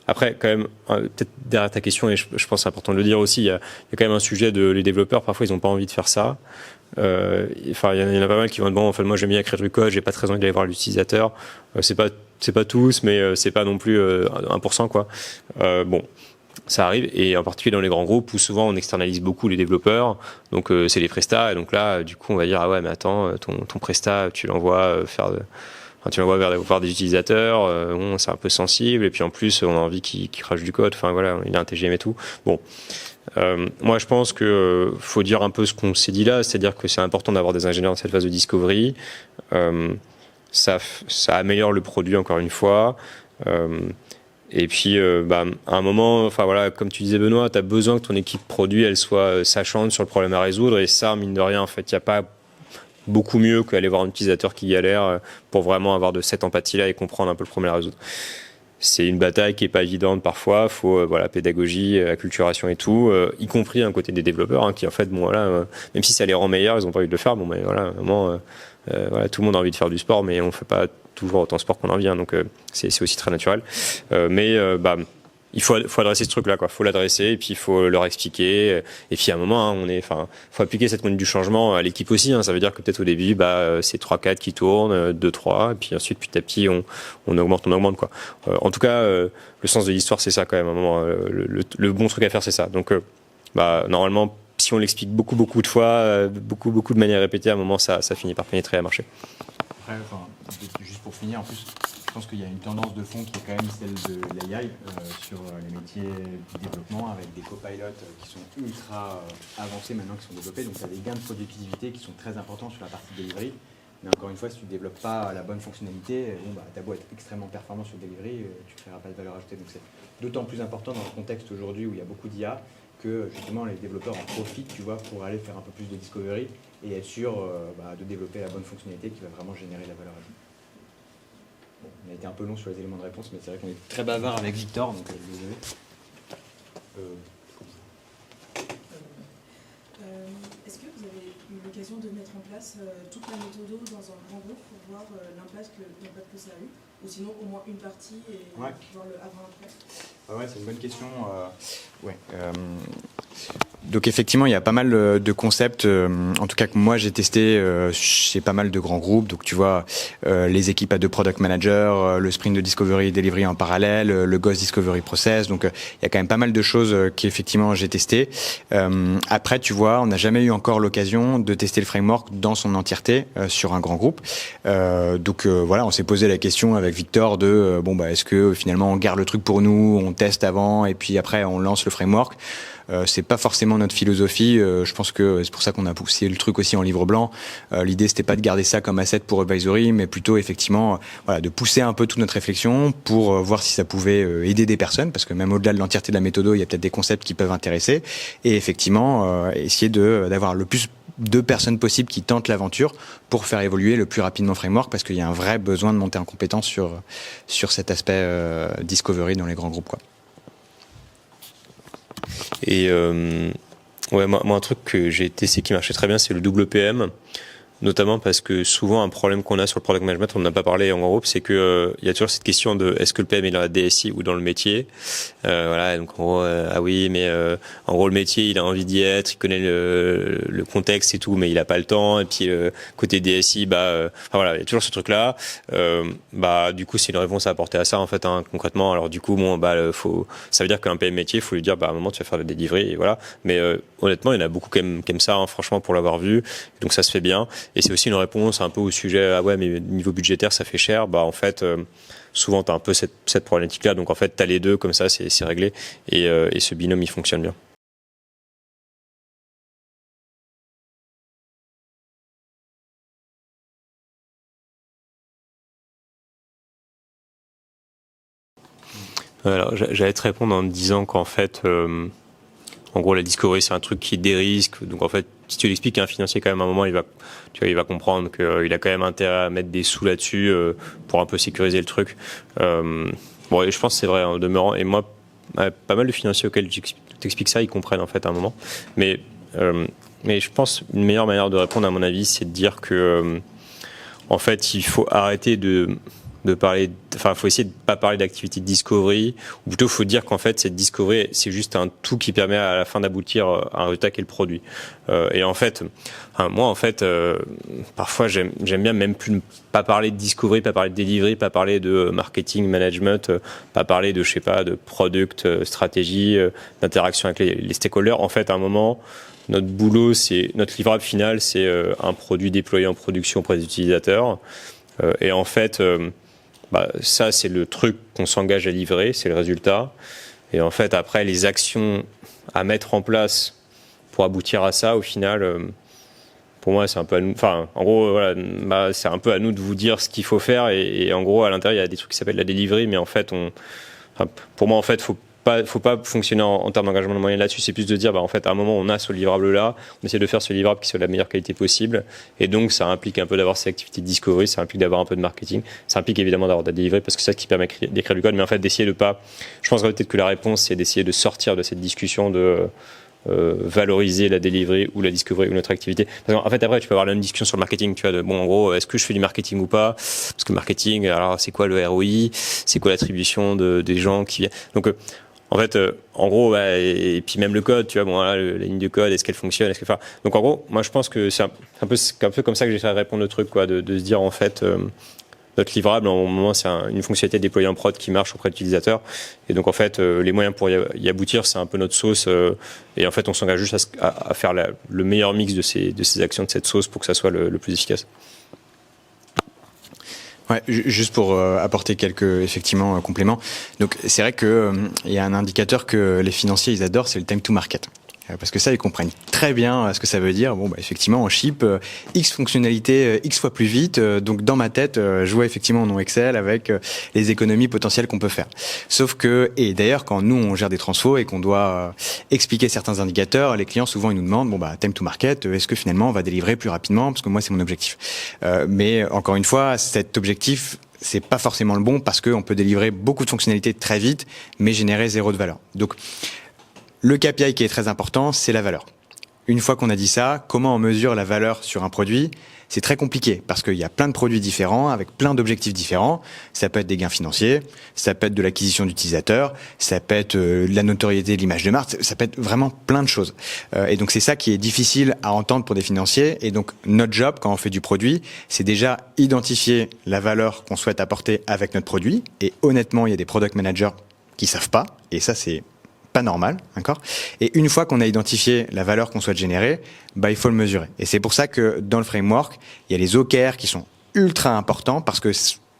[SPEAKER 2] Après, quand même, peut-être derrière ta question, et je pense que c'est important de le dire aussi, il y a quand même un sujet les développeurs, parfois ils n'ont pas envie de faire ça. Il y en a pas mal qui vont dire en fait moi j'aime bien écrire du code, j'ai pas très envie d'aller voir l'utilisateur. C'est pas tous, mais c'est pas non plus 1% quoi. Ça arrive et en particulier dans les grands groupes où souvent on externalise beaucoup les développeurs, donc c'est les prestats et donc là du coup on va dire mais attends ton prestat tu l'envoies tu l'envoies vers des utilisateurs, c'est un peu sensible et puis en plus on a envie qu'il crache du code, il a un TGM et tout. Moi je pense que faut dire un peu ce qu'on s'est dit là, c'est-à-dire que c'est important d'avoir des ingénieurs dans cette phase de discovery. Ça améliore le produit encore une fois. Et puis, à un moment, comme tu disais Benoît, tu as besoin que ton équipe produit, elle soit sachante sur le problème à résoudre. Et ça, mine de rien, en fait, il n'y a pas beaucoup mieux qu'aller voir un utilisateur qui galère pour vraiment avoir de cette empathie-là et comprendre un peu le problème à résoudre. C'est une bataille qui est pas évidente parfois. Faut pédagogie, acculturation et tout, y compris un côté des développeurs qui en fait même si ça les rend meilleurs, ils ont pas envie de le faire. Tout le monde a envie de faire du sport, mais on fait pas toujours autant de sport qu'on en vient, donc c'est aussi très naturel. Il faut adresser ce truc-là, quoi. Faut l'adresser et puis il faut leur expliquer. Et puis à un moment, faut appliquer cette conduite du changement à l'équipe aussi. Ça veut dire que peut-être au début, c'est 3-4 qui tournent, 2-3, et puis ensuite petit à petit, on augmente, quoi. En tout cas, le sens de l'histoire, c'est ça quand même. À un moment, le bon truc à faire, c'est ça. Donc, normalement, si on l'explique beaucoup de fois, beaucoup de manière répétée, à un moment, ça finit par pénétrer à marcher.
[SPEAKER 3] Après, juste pour finir, en plus, je pense qu'il y a une tendance de fond qui est quand même celle de l'AI sur les métiers du développement avec des copilotes qui sont ultra avancés maintenant, qui sont développés. Donc, tu as des gains de productivité qui sont très importants sur la partie delivery. Mais encore une fois, si tu ne développes pas la bonne fonctionnalité, tu as beau être extrêmement performant sur le delivery, tu ne créeras pas de valeur ajoutée. Donc, c'est d'autant plus important dans le contexte aujourd'hui où il y a beaucoup d'IA que justement les développeurs en profitent, pour aller faire un peu plus de discovery et être sûr de développer la bonne fonctionnalité qui va vraiment générer la valeur ajoutée. On a été un peu long sur les éléments de réponse, mais c'est vrai qu'on est très bavard avec Victor, donc désolé.
[SPEAKER 4] Est-ce que vous avez eu l'occasion de mettre en place toute la méthode dans un grand groupe pour voir l'impact que ça a eu, ou sinon au moins une partie et voir le avant-après?
[SPEAKER 3] C'est une bonne question. Donc effectivement, il y a pas mal de concepts, en tout cas que moi j'ai testé chez pas mal de grands groupes. Donc tu vois, les équipes à deux product managers, le sprint de discovery et delivery en parallèle, le Ghost Discovery Process. Donc il y a quand même pas mal de choses qu'effectivement j'ai testé. Après, tu vois, on n'a jamais eu encore l'occasion de tester le framework dans son entièreté sur un grand groupe. Donc on s'est posé la question avec Victor de est-ce que finalement on garde le truc pour nous, on teste avant et puis après on lance le framework. C'est pas forcément notre philosophie. Je pense que c'est pour ça qu'on a poussé le truc aussi en livre blanc. L'idée c'était pas de garder ça comme asset pour advisory, mais plutôt effectivement de pousser un peu toute notre réflexion pour voir si ça pouvait aider des personnes, parce que même au-delà de l'entièreté de la méthode, il y a peut-être des concepts qui peuvent intéresser, et effectivement essayer d'avoir le plus de personnes possibles qui tentent l'aventure pour faire évoluer le plus rapidement le framework, parce qu'il y a un vrai besoin de monter en compétence sur cet aspect discovery dans les grands groupes, quoi.
[SPEAKER 2] Et Ouais, moi, un truc que j'ai testé qui marchait très bien, c'est le WPM. Notamment parce que souvent un problème qu'on a sur le product management, on n'en a pas parlé en groupe, c'est que il y a toujours cette question de est-ce que le PM est dans la DSI ou dans le métier. Voilà, donc en gros, ah oui, mais en gros le métier, il a envie d'y être, il connaît le contexte et tout, mais il a pas le temps. Et puis côté DSI, enfin voilà, il y a toujours ce truc-là. Du coup, c'est une réponse à apporter à ça en fait, hein, concrètement. Alors du coup, ça veut dire qu'un PM métier, il faut lui dire, à un moment, tu vas faire le delivery, et voilà. Mais honnêtement, il y en a beaucoup qui aiment ça, hein, franchement, pour l'avoir vu. Donc ça se fait bien. Et c'est aussi une réponse un peu au sujet, ah ouais, mais niveau budgétaire, ça fait cher. En fait, souvent, tu as un peu cette problématique-là. Donc, en fait, tu as les deux, comme ça, c'est réglé. Et ce binôme, il fonctionne bien. Alors, j'allais te répondre en te disant qu'en fait, en gros, la discovery, c'est un truc qui dérisque. Donc, en fait, si tu l'expliques à un financier, quand même, à un moment, il va comprendre qu'il a quand même intérêt à mettre des sous là-dessus pour un peu sécuriser le truc. Et je pense que c'est vrai, en demeurant. Et moi, pas mal de financiers auxquels t'expliques ça, ils comprennent, en fait, à un moment. Mais je pense une meilleure manière de répondre, à mon avis, c'est de dire que, en fait, il faut arrêter de parler, faut essayer de pas parler d'activité de discovery, ou plutôt faut dire qu'en fait cette discovery c'est juste un tout qui permet à la fin d'aboutir à un résultat qui est le produit. Et en fait, moi en fait, parfois j'aime bien même plus ne pas parler de discovery, pas parler de delivery, pas parler de marketing, management, pas parler de de product, stratégie, d'interaction avec les stakeholders. En fait, à un moment, notre boulot, notre livrable final, c'est un produit déployé en production auprès des utilisateurs. Et en fait, ça, c'est le truc qu'on s'engage à livrer, c'est le résultat. Et en fait, après, les actions à mettre en place pour aboutir à ça, au final, pour moi, c'est un peu à nous. Enfin, en gros, voilà, c'est un peu à nous de vous dire ce qu'il faut faire. Et en gros, à l'intérieur, il y a des trucs qui s'appellent la delivery, mais en fait, pour moi, en fait, faut pas fonctionner en termes d'engagement de moyens là-dessus. C'est plus de dire, en fait, à un moment, on a ce livrable-là, on essaie de faire ce livrable qui soit de la meilleure qualité possible. Et donc, ça implique un peu d'avoir ces activités de discovery, ça implique d'avoir un peu de marketing, ça implique évidemment d'avoir de la delivery parce que c'est ça qui permet d'écrire du code. Mais en fait, d'essayer de pas. Je pense peut-être que la réponse, c'est d'essayer de sortir de cette discussion de valoriser la delivery ou la discovery ou notre activité. Parce qu'en fait, après, tu peux avoir la même discussion sur le marketing, tu vois, en gros, est-ce que je fais du marketing ou pas? Parce que le marketing, alors, c'est quoi le ROI? C'est quoi l'attribution des gens qui viennent? Donc, en fait, en gros, et puis même le code, tu vois, la ligne de code, est-ce qu'elle fonctionne, donc en gros, moi je pense que c'est un peu comme ça que j'essaie de répondre au truc, quoi, de se dire en fait, notre livrable, en moment, c'est une fonctionnalité déployée en prod qui marche auprès de l'utilisateur. Et donc en fait, les moyens pour y aboutir, c'est un peu notre sauce. Et en fait, on s'engage juste à faire le meilleur mix de ces actions, de cette sauce, pour que ça soit le plus efficace.
[SPEAKER 3] Ouais, juste pour apporter quelques effectivement compléments. Donc c'est vrai que il y a un indicateur que les financiers ils adorent, c'est le time to market. Parce que ça, ils comprennent très bien ce que ça veut dire. Effectivement, on ship X fonctionnalités X fois plus vite. Donc, dans ma tête, je vois effectivement mon Excel avec les économies potentielles qu'on peut faire. Sauf que, et d'ailleurs, quand nous, on gère des transfos et qu'on doit expliquer certains indicateurs, les clients, souvent, ils nous demandent, time to market, est-ce que finalement, on va délivrer plus rapidement? Parce que moi, c'est mon objectif. Mais encore une fois, cet objectif, c'est pas forcément le bon parce qu'on peut délivrer beaucoup de fonctionnalités très vite, mais générer zéro de valeur. Donc, le KPI qui est très important, c'est la valeur. Une fois qu'on a dit ça, comment on mesure la valeur sur un produit? C'est très compliqué parce qu'il y a plein de produits différents avec plein d'objectifs différents. Ça peut être des gains financiers, ça peut être de l'acquisition d'utilisateurs, ça peut être de la notoriété de l'image de marque, ça peut être vraiment plein de choses. Et donc c'est ça qui est difficile à entendre pour des financiers. Et donc notre job quand on fait du produit, c'est déjà identifier la valeur qu'on souhaite apporter avec notre produit. Et honnêtement, il y a des product managers qui savent pas. Et ça, c'est pas normal, d'accord? Et une fois qu'on a identifié la valeur qu'on souhaite générer, il faut le mesurer. Et c'est pour ça que dans le framework, il y a les OKR qui sont ultra importants parce que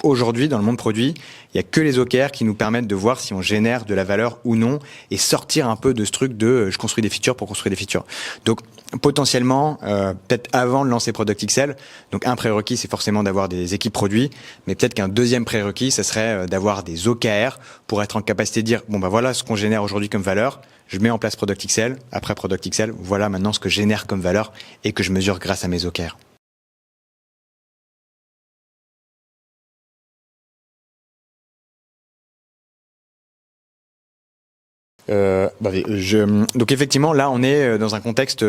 [SPEAKER 3] aujourd'hui, dans le monde produit, il y a que les OKR qui nous permettent de voir si on génère de la valeur ou non et sortir un peu de ce truc de je construis des features pour construire des features. Donc, potentiellement, peut-être avant de lancer Product XL, donc un prérequis, c'est forcément d'avoir des équipes produits, mais peut-être qu'un deuxième prérequis, ça serait d'avoir des OKR pour être en capacité de dire, voilà ce qu'on génère aujourd'hui comme valeur, je mets en place Product XL, après Product XL, voilà maintenant ce que je génère comme valeur et que je mesure grâce à mes OKR. Donc effectivement, là, on est dans un contexte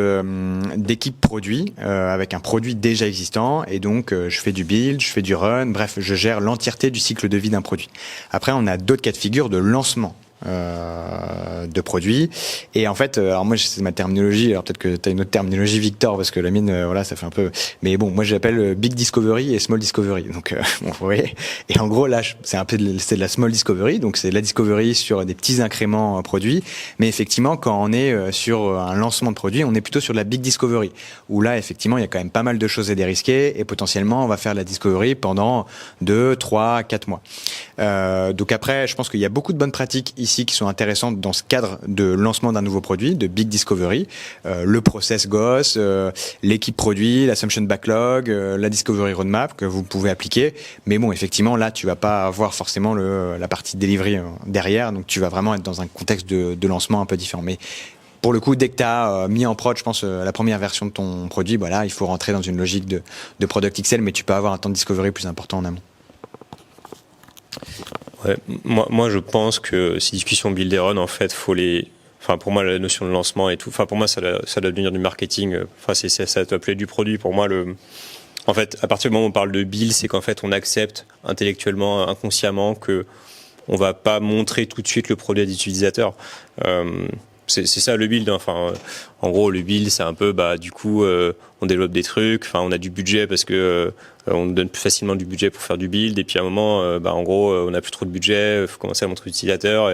[SPEAKER 3] d'équipe produit, avec un produit déjà existant, et donc je fais du build, je fais du run, bref, je gère l'entièreté du cycle de vie d'un produit. Après, on a d'autres cas de figure de lancement de produits, et en fait, alors moi c'est ma terminologie, alors peut-être que tu as une autre terminologie, Victor, parce que la mienne, voilà, ça fait un peu, mais bon, moi j'appelle big discovery et small discovery, donc bon, vous voyez, et en gros là c'est un peu c'est de la small discovery, donc c'est de la discovery sur des petits incréments produits, mais effectivement quand on est sur un lancement de produit, on est plutôt sur de la big discovery, où là effectivement il y a quand même pas mal de choses à dérisquer, et potentiellement on va faire de la discovery pendant 2, 3, 4 mois. Donc après, je pense qu'il y a beaucoup de bonnes pratiques ici qui sont intéressantes dans ce cadre de lancement d'un nouveau produit, de big discovery, le process GOS, l'équipe produit, l'assumption backlog, la discovery roadmap que vous pouvez appliquer. Mais bon, effectivement, là, tu vas pas avoir forcément la partie delivery derrière, donc tu vas vraiment être dans un contexte de lancement un peu différent. Mais pour le coup, dès que tu as mis en prod, je pense, la première version de ton produit, voilà, il faut rentrer dans une logique de Product XL, mais tu peux avoir un temps de discovery plus important en amont.
[SPEAKER 2] Ouais, moi, je pense que ces discussions build et run, en fait, enfin, pour moi, la notion de lancement et tout, enfin, pour moi, ça doit devenir du marketing. Enfin, ça doit appeler du produit. Pour moi, en fait, à partir du moment où on parle de build, c'est qu'en fait, on accepte intellectuellement, inconsciemment, que on va pas montrer tout de suite le produit à des utilisateurs. C'est ça le build. Enfin, en gros, le build, c'est un peu, du coup, on développe des trucs. Enfin, on a du budget parce que on donne plus facilement du budget pour faire du build. Et puis à un moment, en gros, on n'a plus trop de budget. Faut commencer à montrer aux utilisateurs.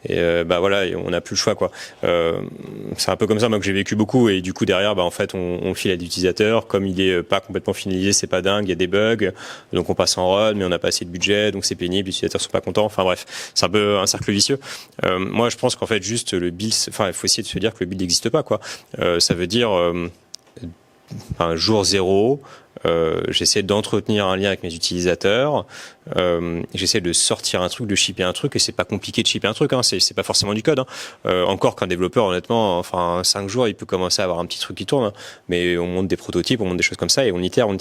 [SPEAKER 2] Et voilà, et on n'a plus le choix, quoi. C'est un peu comme ça, moi, que j'ai vécu beaucoup. Et du coup, derrière, en fait, on file à l'utilisateur. Comme il est pas complètement finalisé, c'est pas dingue. Il y a des bugs. Donc on passe en run, mais on n'a pas assez de budget. Donc c'est pénible. Les utilisateurs sont pas contents. Enfin bref, c'est un peu un cercle vicieux. Moi, je pense qu'en fait, juste le build, enfin, il faut essayer de se dire que le build n'existe pas, quoi. Ça veut dire, jour zéro, j'essaie d'entretenir un lien avec mes utilisateurs, j'essaie de sortir un truc, de shipper un truc, et c'est pas compliqué de shipper un truc, hein, c'est pas forcément du code, hein. Encore qu'un développeur, honnêtement, 5 jours, il peut commencer à avoir un petit truc qui tourne, hein, mais on monte des prototypes, on monte des choses comme ça, et on itère. On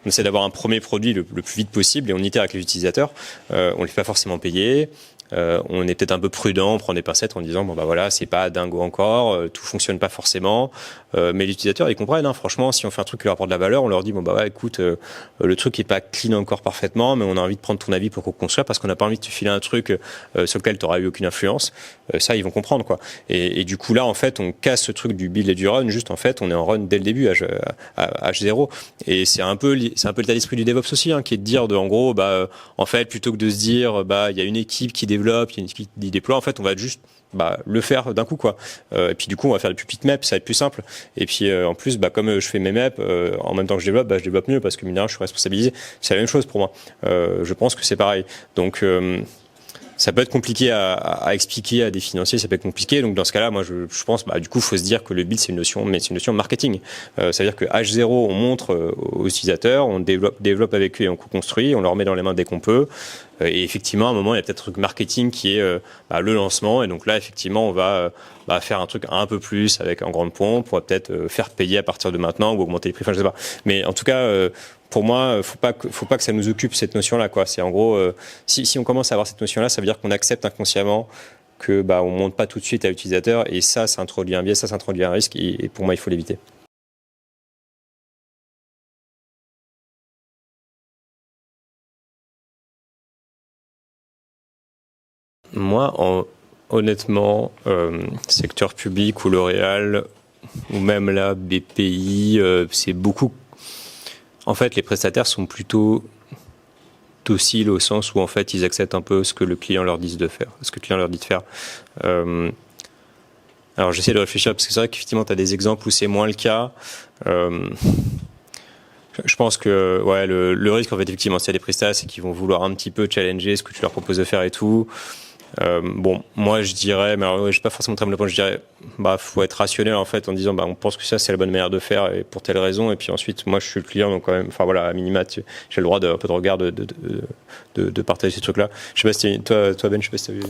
[SPEAKER 2] essaie d'avoir un premier produit le plus vite possible, et on itère avec les utilisateurs. On les fait pas forcément payer. On est peut-être un peu prudent, on prend des pincettes en disant voilà, c'est pas dingo encore, tout fonctionne pas forcément, mais les utilisateurs ils comprennent, hein, franchement, si on fait un truc qui leur apporte de la valeur, on leur dit écoute, le truc est pas clean encore parfaitement, mais on a envie de prendre ton avis pour qu'on construise, parce qu'on n'a pas envie de te filer un truc sur lequel tu n'auras eu aucune influence. Ça, ils vont comprendre, quoi. Et du coup là, en fait, on casse ce truc du build et du run. Juste, en fait, on est en run dès le début, H0, et c'est un peu l'état d'esprit du DevOps aussi, hein, qui est de dire en gros, en fait, plutôt que de se dire il y a une équipe qui développe, il y a une équipe qui déploie, en fait, on va juste le faire d'un coup, quoi. Et puis du coup, on va faire des plus petites maps, ça va être plus simple. Et puis en plus, comme je fais mes maps en même temps que je développe mieux, parce que mine de rien, je suis responsabilisé. C'est la même chose pour moi. Je pense que c'est pareil. Donc ça peut être compliqué à expliquer à des financiers, ça peut être compliqué. Donc dans ce cas-là, moi je pense, du coup, il faut se dire que le build c'est une notion marketing. C'est-à-dire que H0, on montre aux utilisateurs, on développe avec eux et on co-construit, on leur met dans les mains dès qu'on peut. Et effectivement, à un moment, il y a peut-être un truc marketing qui est le lancement. Et donc là, effectivement, on va faire un truc un peu plus avec un grand pompe. On va peut-être faire payer à partir de maintenant ou augmenter les prix. Enfin, je sais pas. Mais en tout cas, pour moi, faut pas que ça nous occupe, cette notion-là, quoi. C'est en gros, si on commence à avoir cette notion-là, ça veut dire qu'on accepte inconsciemment que on monte pas tout de suite à l'utilisateur. Et ça introduit un biais, ça introduit un risque. Et pour moi, il faut l'éviter. Moi, honnêtement, secteur public ou L'Oréal, ou même là, BPI, c'est beaucoup. En fait, les prestataires sont plutôt dociles au sens où, en fait, ils acceptent un peu ce que le client leur dit de faire, ce que le client leur dit de faire. Alors, j'essaie de réfléchir, parce que c'est vrai qu'effectivement, tu as des exemples où c'est moins le cas. Je pense que le risque, en fait, effectivement, s'il y a des prestataires, c'est qu'ils vont vouloir un petit peu challenger ce que tu leur proposes de faire et tout. Moi je dirais, mais alors, j'ai pas forcément très bon point, je dirais, faut être rationnel en fait en disant, on pense que ça c'est la bonne manière de faire et pour telle raison, et puis ensuite, moi je suis le client, donc quand même, à minima, j'ai le droit un peu de regard de partager ces trucs-là. Je sais pas si toi Ben, je sais pas si t'as vu.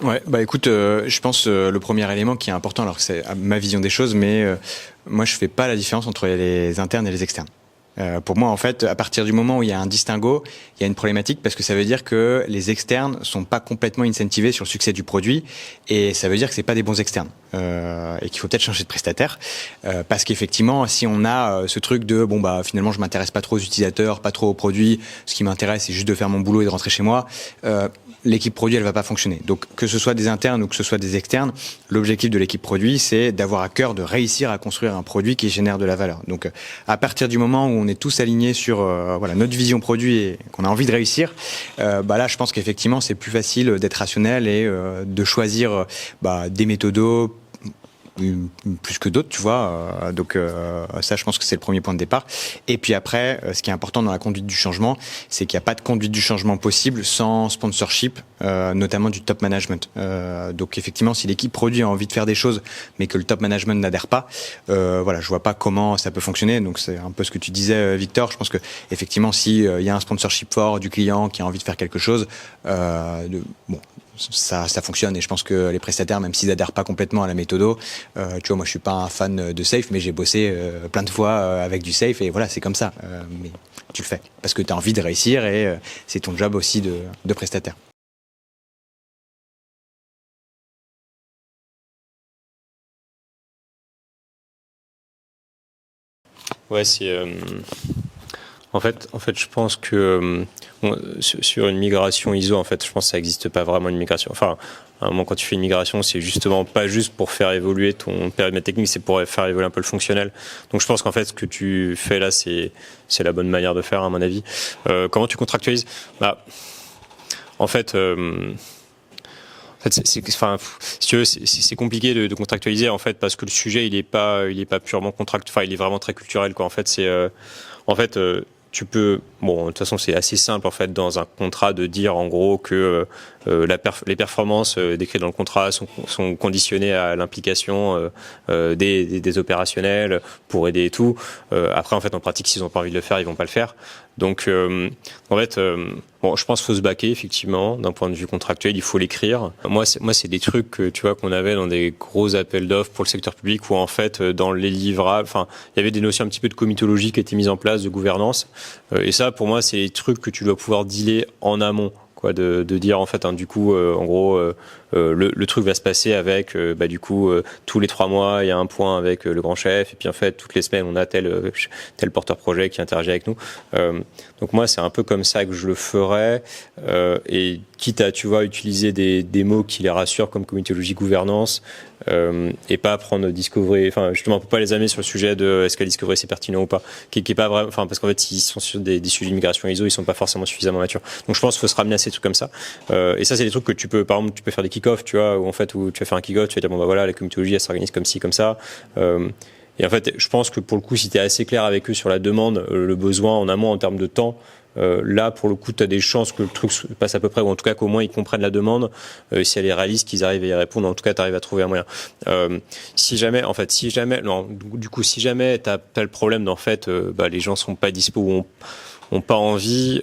[SPEAKER 3] Ouais, écoute, je pense le premier élément qui est important, alors que c'est ma vision des choses, mais moi je fais pas la différence entre les internes et les externes. Pour moi, en fait, à partir du moment où il y a un distinguo, il y a une problématique parce que ça veut dire que les externes sont pas complètement incentivés sur le succès du produit et ça veut dire que c'est pas des bons externes et qu'il faut peut-être changer de prestataire parce qu'effectivement, si on a ce truc de bon bah finalement je m'intéresse pas trop aux utilisateurs, pas trop aux produits, ce qui m'intéresse c'est juste de faire mon boulot et de rentrer chez moi. L'équipe produit, elle va pas fonctionner. Donc, que ce soit des internes ou que ce soit des externes, l'objectif de l'équipe produit, c'est d'avoir à cœur de réussir à construire un produit qui génère de la valeur. Donc, à partir du moment où on est tous alignés sur voilà notre vision produit et qu'on a envie de réussir, bah là, je pense qu'effectivement, c'est plus facile d'être rationnel et de choisir des méthodos plus que d'autres, tu vois. Donc ça, je pense que c'est le premier point de départ. Et puis après, ce qui est important dans la conduite du changement, c'est qu'il n'y a pas de conduite du changement possible sans sponsorship, notamment du top management. Donc effectivement, si l'équipe produit a envie de faire des choses, mais que le top management n'adhère pas, voilà, je vois pas comment ça peut fonctionner. Donc c'est un peu ce que tu disais, Victor. Je pense que effectivement, si il y a un sponsorship fort du client qui a envie de faire quelque chose, ça fonctionne et je pense que les prestataires, même s'ils adhèrent pas complètement à la méthodo, tu vois, moi je suis pas un fan de Safe, mais j'ai bossé plein de fois avec du Safe et voilà, c'est comme ça. Mais tu le fais parce que tu as envie de réussir et c'est ton job aussi de prestataire.
[SPEAKER 2] Ouais, c'est en fait, je pense que sur une migration ISO, en fait, je pense que ça n'existe pas vraiment une migration. Enfin, à un moment, quand tu fais une migration, c'est justement pas juste pour faire évoluer ton périmètre technique, c'est pour faire évoluer un peu le fonctionnel. Donc, je pense qu'en fait, ce que tu fais là, c'est la bonne manière de faire, à mon avis. Comment tu contractualises ? En fait, si tu veux, c'est compliqué de contractualiser en fait parce que le sujet il est pas purement il est vraiment très culturel quoi. En fait, tu peux, de toute façon c'est assez simple en fait dans un contrat de dire en gros que les performances décrites dans le contrat sont conditionnées à l'implication des opérationnels pour aider et tout. Après en fait en pratique s'ils ont pas envie de le faire ils vont pas le faire. Donc en fait je pense qu'il faut se baquer effectivement d'un point de vue contractuel, il faut l'écrire. Moi c'est des trucs tu vois qu'on avait dans des gros appels d'offres pour le secteur public où en fait dans les livrables, enfin il y avait des notions un petit peu de comitologie qui étaient mises en place, de gouvernance et ça pour moi c'est des trucs que tu dois pouvoir dealer en amont. Quoi, de dire en fait du coup en gros le truc va se passer avec du coup tous les 3 mois il y a un point avec le grand chef et puis en fait toutes les semaines on a tel porteur projet qui interagit avec nous donc moi c'est un peu comme ça que je le ferais et quitte à tu vois utiliser des mots qui les rassurent comme comitologie gouvernance et pas prendre Discovery, enfin justement pour pas les amener sur le sujet de est-ce que Discovery c'est pertinent ou pas, qui est pas vrai, enfin parce qu'en fait ils sont sur des sujets d'immigration ISO, ils sont pas forcément suffisamment matures. Donc je pense qu'il faut se ramener à ces trucs comme ça. Et ça c'est des trucs que tu peux, par exemple, tu peux faire des kick-off, tu vois, où tu vas faire un kick-off, tu vas dire bon bah voilà la comitologie elle s'organise comme ci comme ça. Et en fait je pense que pour le coup si tu es assez clair avec eux sur la demande, le besoin en amont en termes de temps. Là, pour le coup, tu as des chances que le truc se passe à peu près, ou en tout cas qu'au moins ils comprennent la demande. Si elle est réaliste, qu'ils arrivent à y répondre, en tout cas, tu arrives à trouver un moyen. Si jamais tu as le problème d'en fait, les gens sont pas dispo ou ont pas envie.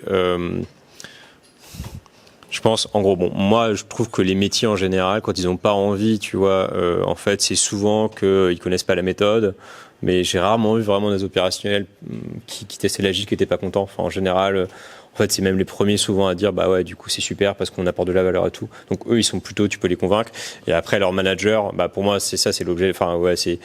[SPEAKER 2] Je pense, en gros, moi, je trouve que les métiers en général, quand ils ont pas envie, tu vois, en fait, c'est souvent qu'ils connaissent pas la méthode. Mais j'ai rarement vu vraiment des opérationnels qui testaient l'agile qui n'étaient pas contents. Enfin, en général, en fait, c'est même les premiers souvent à dire bah ouais, du coup, c'est super parce qu'on apporte de la valeur et tout. Donc eux, ils sont plutôt, tu peux les convaincre. Et après, leur manager, pour moi, c'est l'objet. Enfin, ouais, c'est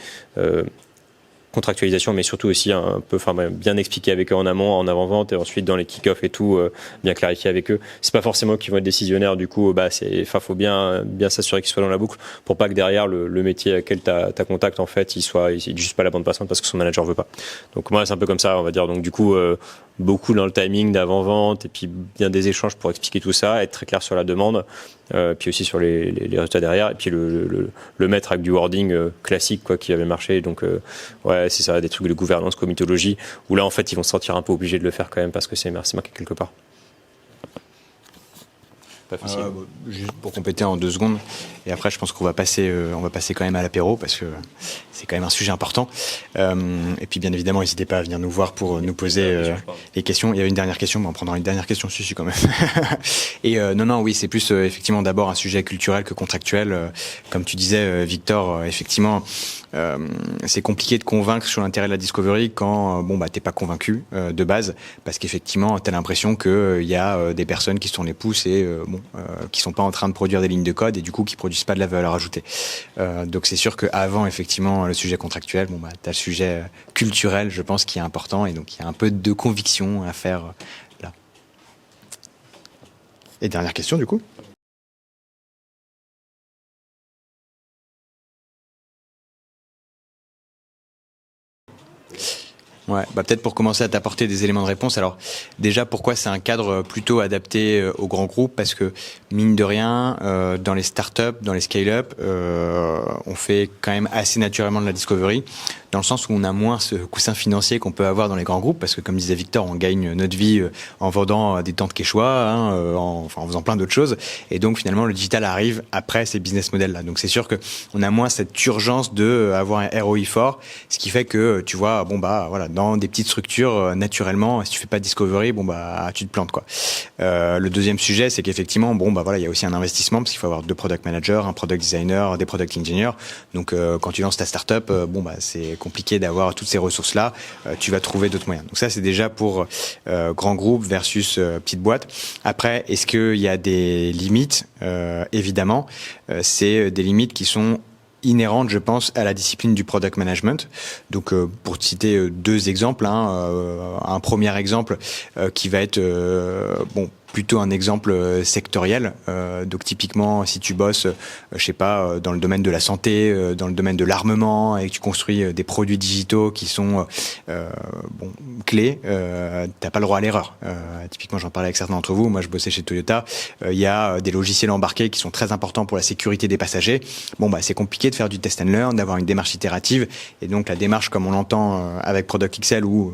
[SPEAKER 2] contractualisation, mais surtout aussi un peu, bien expliquer avec eux en amont, en avant-vente et ensuite dans les kick-offs et tout, bien clarifier avec eux. C'est pas forcément qu'ils vont être décisionnaires, du coup, faut bien s'assurer qu'ils soient dans la boucle pour pas que derrière le métier à quel t'as contact, en fait, il est juste pas la bande passante parce que son manager veut pas. Donc moi, c'est un peu comme ça, on va dire. Donc du coup, beaucoup dans le timing d'avant-vente et puis bien des échanges pour expliquer tout ça, être très clair sur la demande, puis aussi sur les résultats derrière et puis le mettre avec du wording classique quoi qui avait marché. Donc ouais, c'est ça, des trucs de gouvernance, comitologie où là en fait ils vont se sentir un peu obligés de le faire quand même parce que c'est marqué quelque part. pas facile.
[SPEAKER 3] Juste pour compléter en 2 secondes, et après je pense qu'on va passer quand même à l'apéro parce que c'est quand même un sujet important. Et puis bien évidemment, n'hésitez pas à venir nous voir pour nous poser les questions. Il y avait une dernière question, mais on prendra une dernière question si quand même. Et non, oui, c'est plus effectivement d'abord un sujet culturel que contractuel. Comme tu disais, Victor, effectivement, c'est compliqué de convaincre sur l'intérêt de la discovery quand t'es pas convaincu de base, parce qu'effectivement t'as l'impression que il y a des personnes qui se tournent les pouces et qui sont pas en train de produire des lignes de code et du coup qui produisent pas de la valeur ajoutée. Donc c'est sûr qu'avant effectivement le sujet contractuel, t'as le sujet culturel, je pense, qui est important, et donc il y a un peu de conviction à faire là. Et dernière question du coup. Ouais, peut-être pour commencer à t'apporter des éléments de réponse. Alors déjà, pourquoi c'est un cadre plutôt adapté aux grands groupes? Parce que mine de rien, dans les startups, dans les scale-up, on fait quand même assez naturellement de la discovery, dans le sens où on a moins ce coussin financier qu'on peut avoir dans les grands groupes, parce que comme disait Victor, on gagne notre vie en vendant des temps de Quechua, en faisant plein d'autres choses, et donc finalement le digital arrive après ces business models-là. Donc c'est sûr que on a moins cette urgence de avoir un ROI fort, ce qui fait que tu vois, voilà, dans des petites structures, naturellement, si tu fais pas de discovery, tu te plantes quoi. Le deuxième sujet, c'est qu'effectivement, voilà, il y a aussi un investissement, parce qu'il faut avoir 2 product managers, un product designer, des product engineers. Donc quand tu lances ta startup, c'est compliqué d'avoir toutes ces ressources-là. Tu vas trouver d'autres moyens. Donc ça, c'est déjà pour grands groupes versus petites boîtes. Après, est-ce qu'il y a des limites? Évidemment, c'est des limites qui sont inhérente, je pense, à la discipline du product management. Donc, pour te citer 2 exemples, un premier exemple qui va être plutôt un exemple sectoriel. Donc typiquement, si tu bosses, je sais pas, dans le domaine de la santé, dans le domaine de l'armement, et que tu construis des produits digitaux qui sont clés, t'as pas le droit à l'erreur. Typiquement, j'en parlais avec certains d'entre vous. Moi, je bossais chez Toyota. Il y a des logiciels embarqués qui sont très importants pour la sécurité des passagers. C'est compliqué de faire du test and learn, d'avoir une démarche itérative. Et donc la démarche, comme on l'entend avec Product XL, où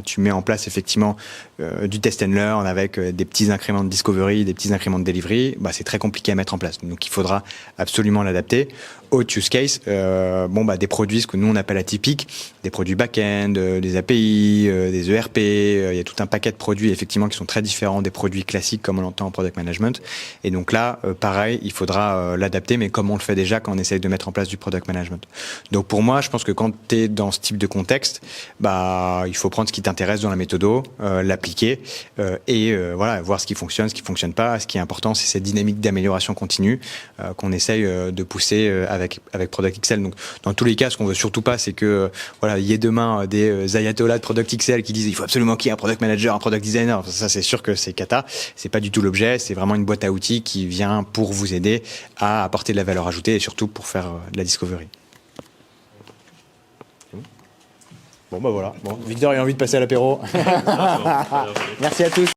[SPEAKER 3] tu mets en place effectivement du test and learn avec des petits incréments de discovery, des petits incréments de delivery, c'est très compliqué à mettre en place. Donc il faudra absolument l'adapter. Autre use case, des produits, ce que nous on appelle atypiques, des produits back-end, des API, des ERP, il y a tout un paquet de produits effectivement qui sont très différents des produits classiques comme on l'entend en product management. Et donc là, pareil, il faudra l'adapter, mais comme on le fait déjà quand on essaye de mettre en place du product management. Donc pour moi, je pense que quand tu es dans ce type de contexte, il faut prendre ce qui t'intéresse dans la méthodo, l'appliquer et voir ce qui fonctionne, ce qui fonctionne pas. Ce qui est important, c'est cette dynamique d'amélioration continue qu'on essaye de pousser avec Product XL. Donc dans tous les cas, ce qu'on veut surtout pas, c'est que il y ait demain des ayatollahs de Product XL qui disent il faut absolument qu'il y ait un product manager, un product designer. Ça, c'est sûr que c'est cata. C'est pas du tout l'objet. C'est vraiment une boîte à outils qui vient pour vous aider à apporter de la valeur ajoutée et surtout pour faire de la discovery. Voilà. Victor, il a envie de passer à l'apéro. Merci à tous.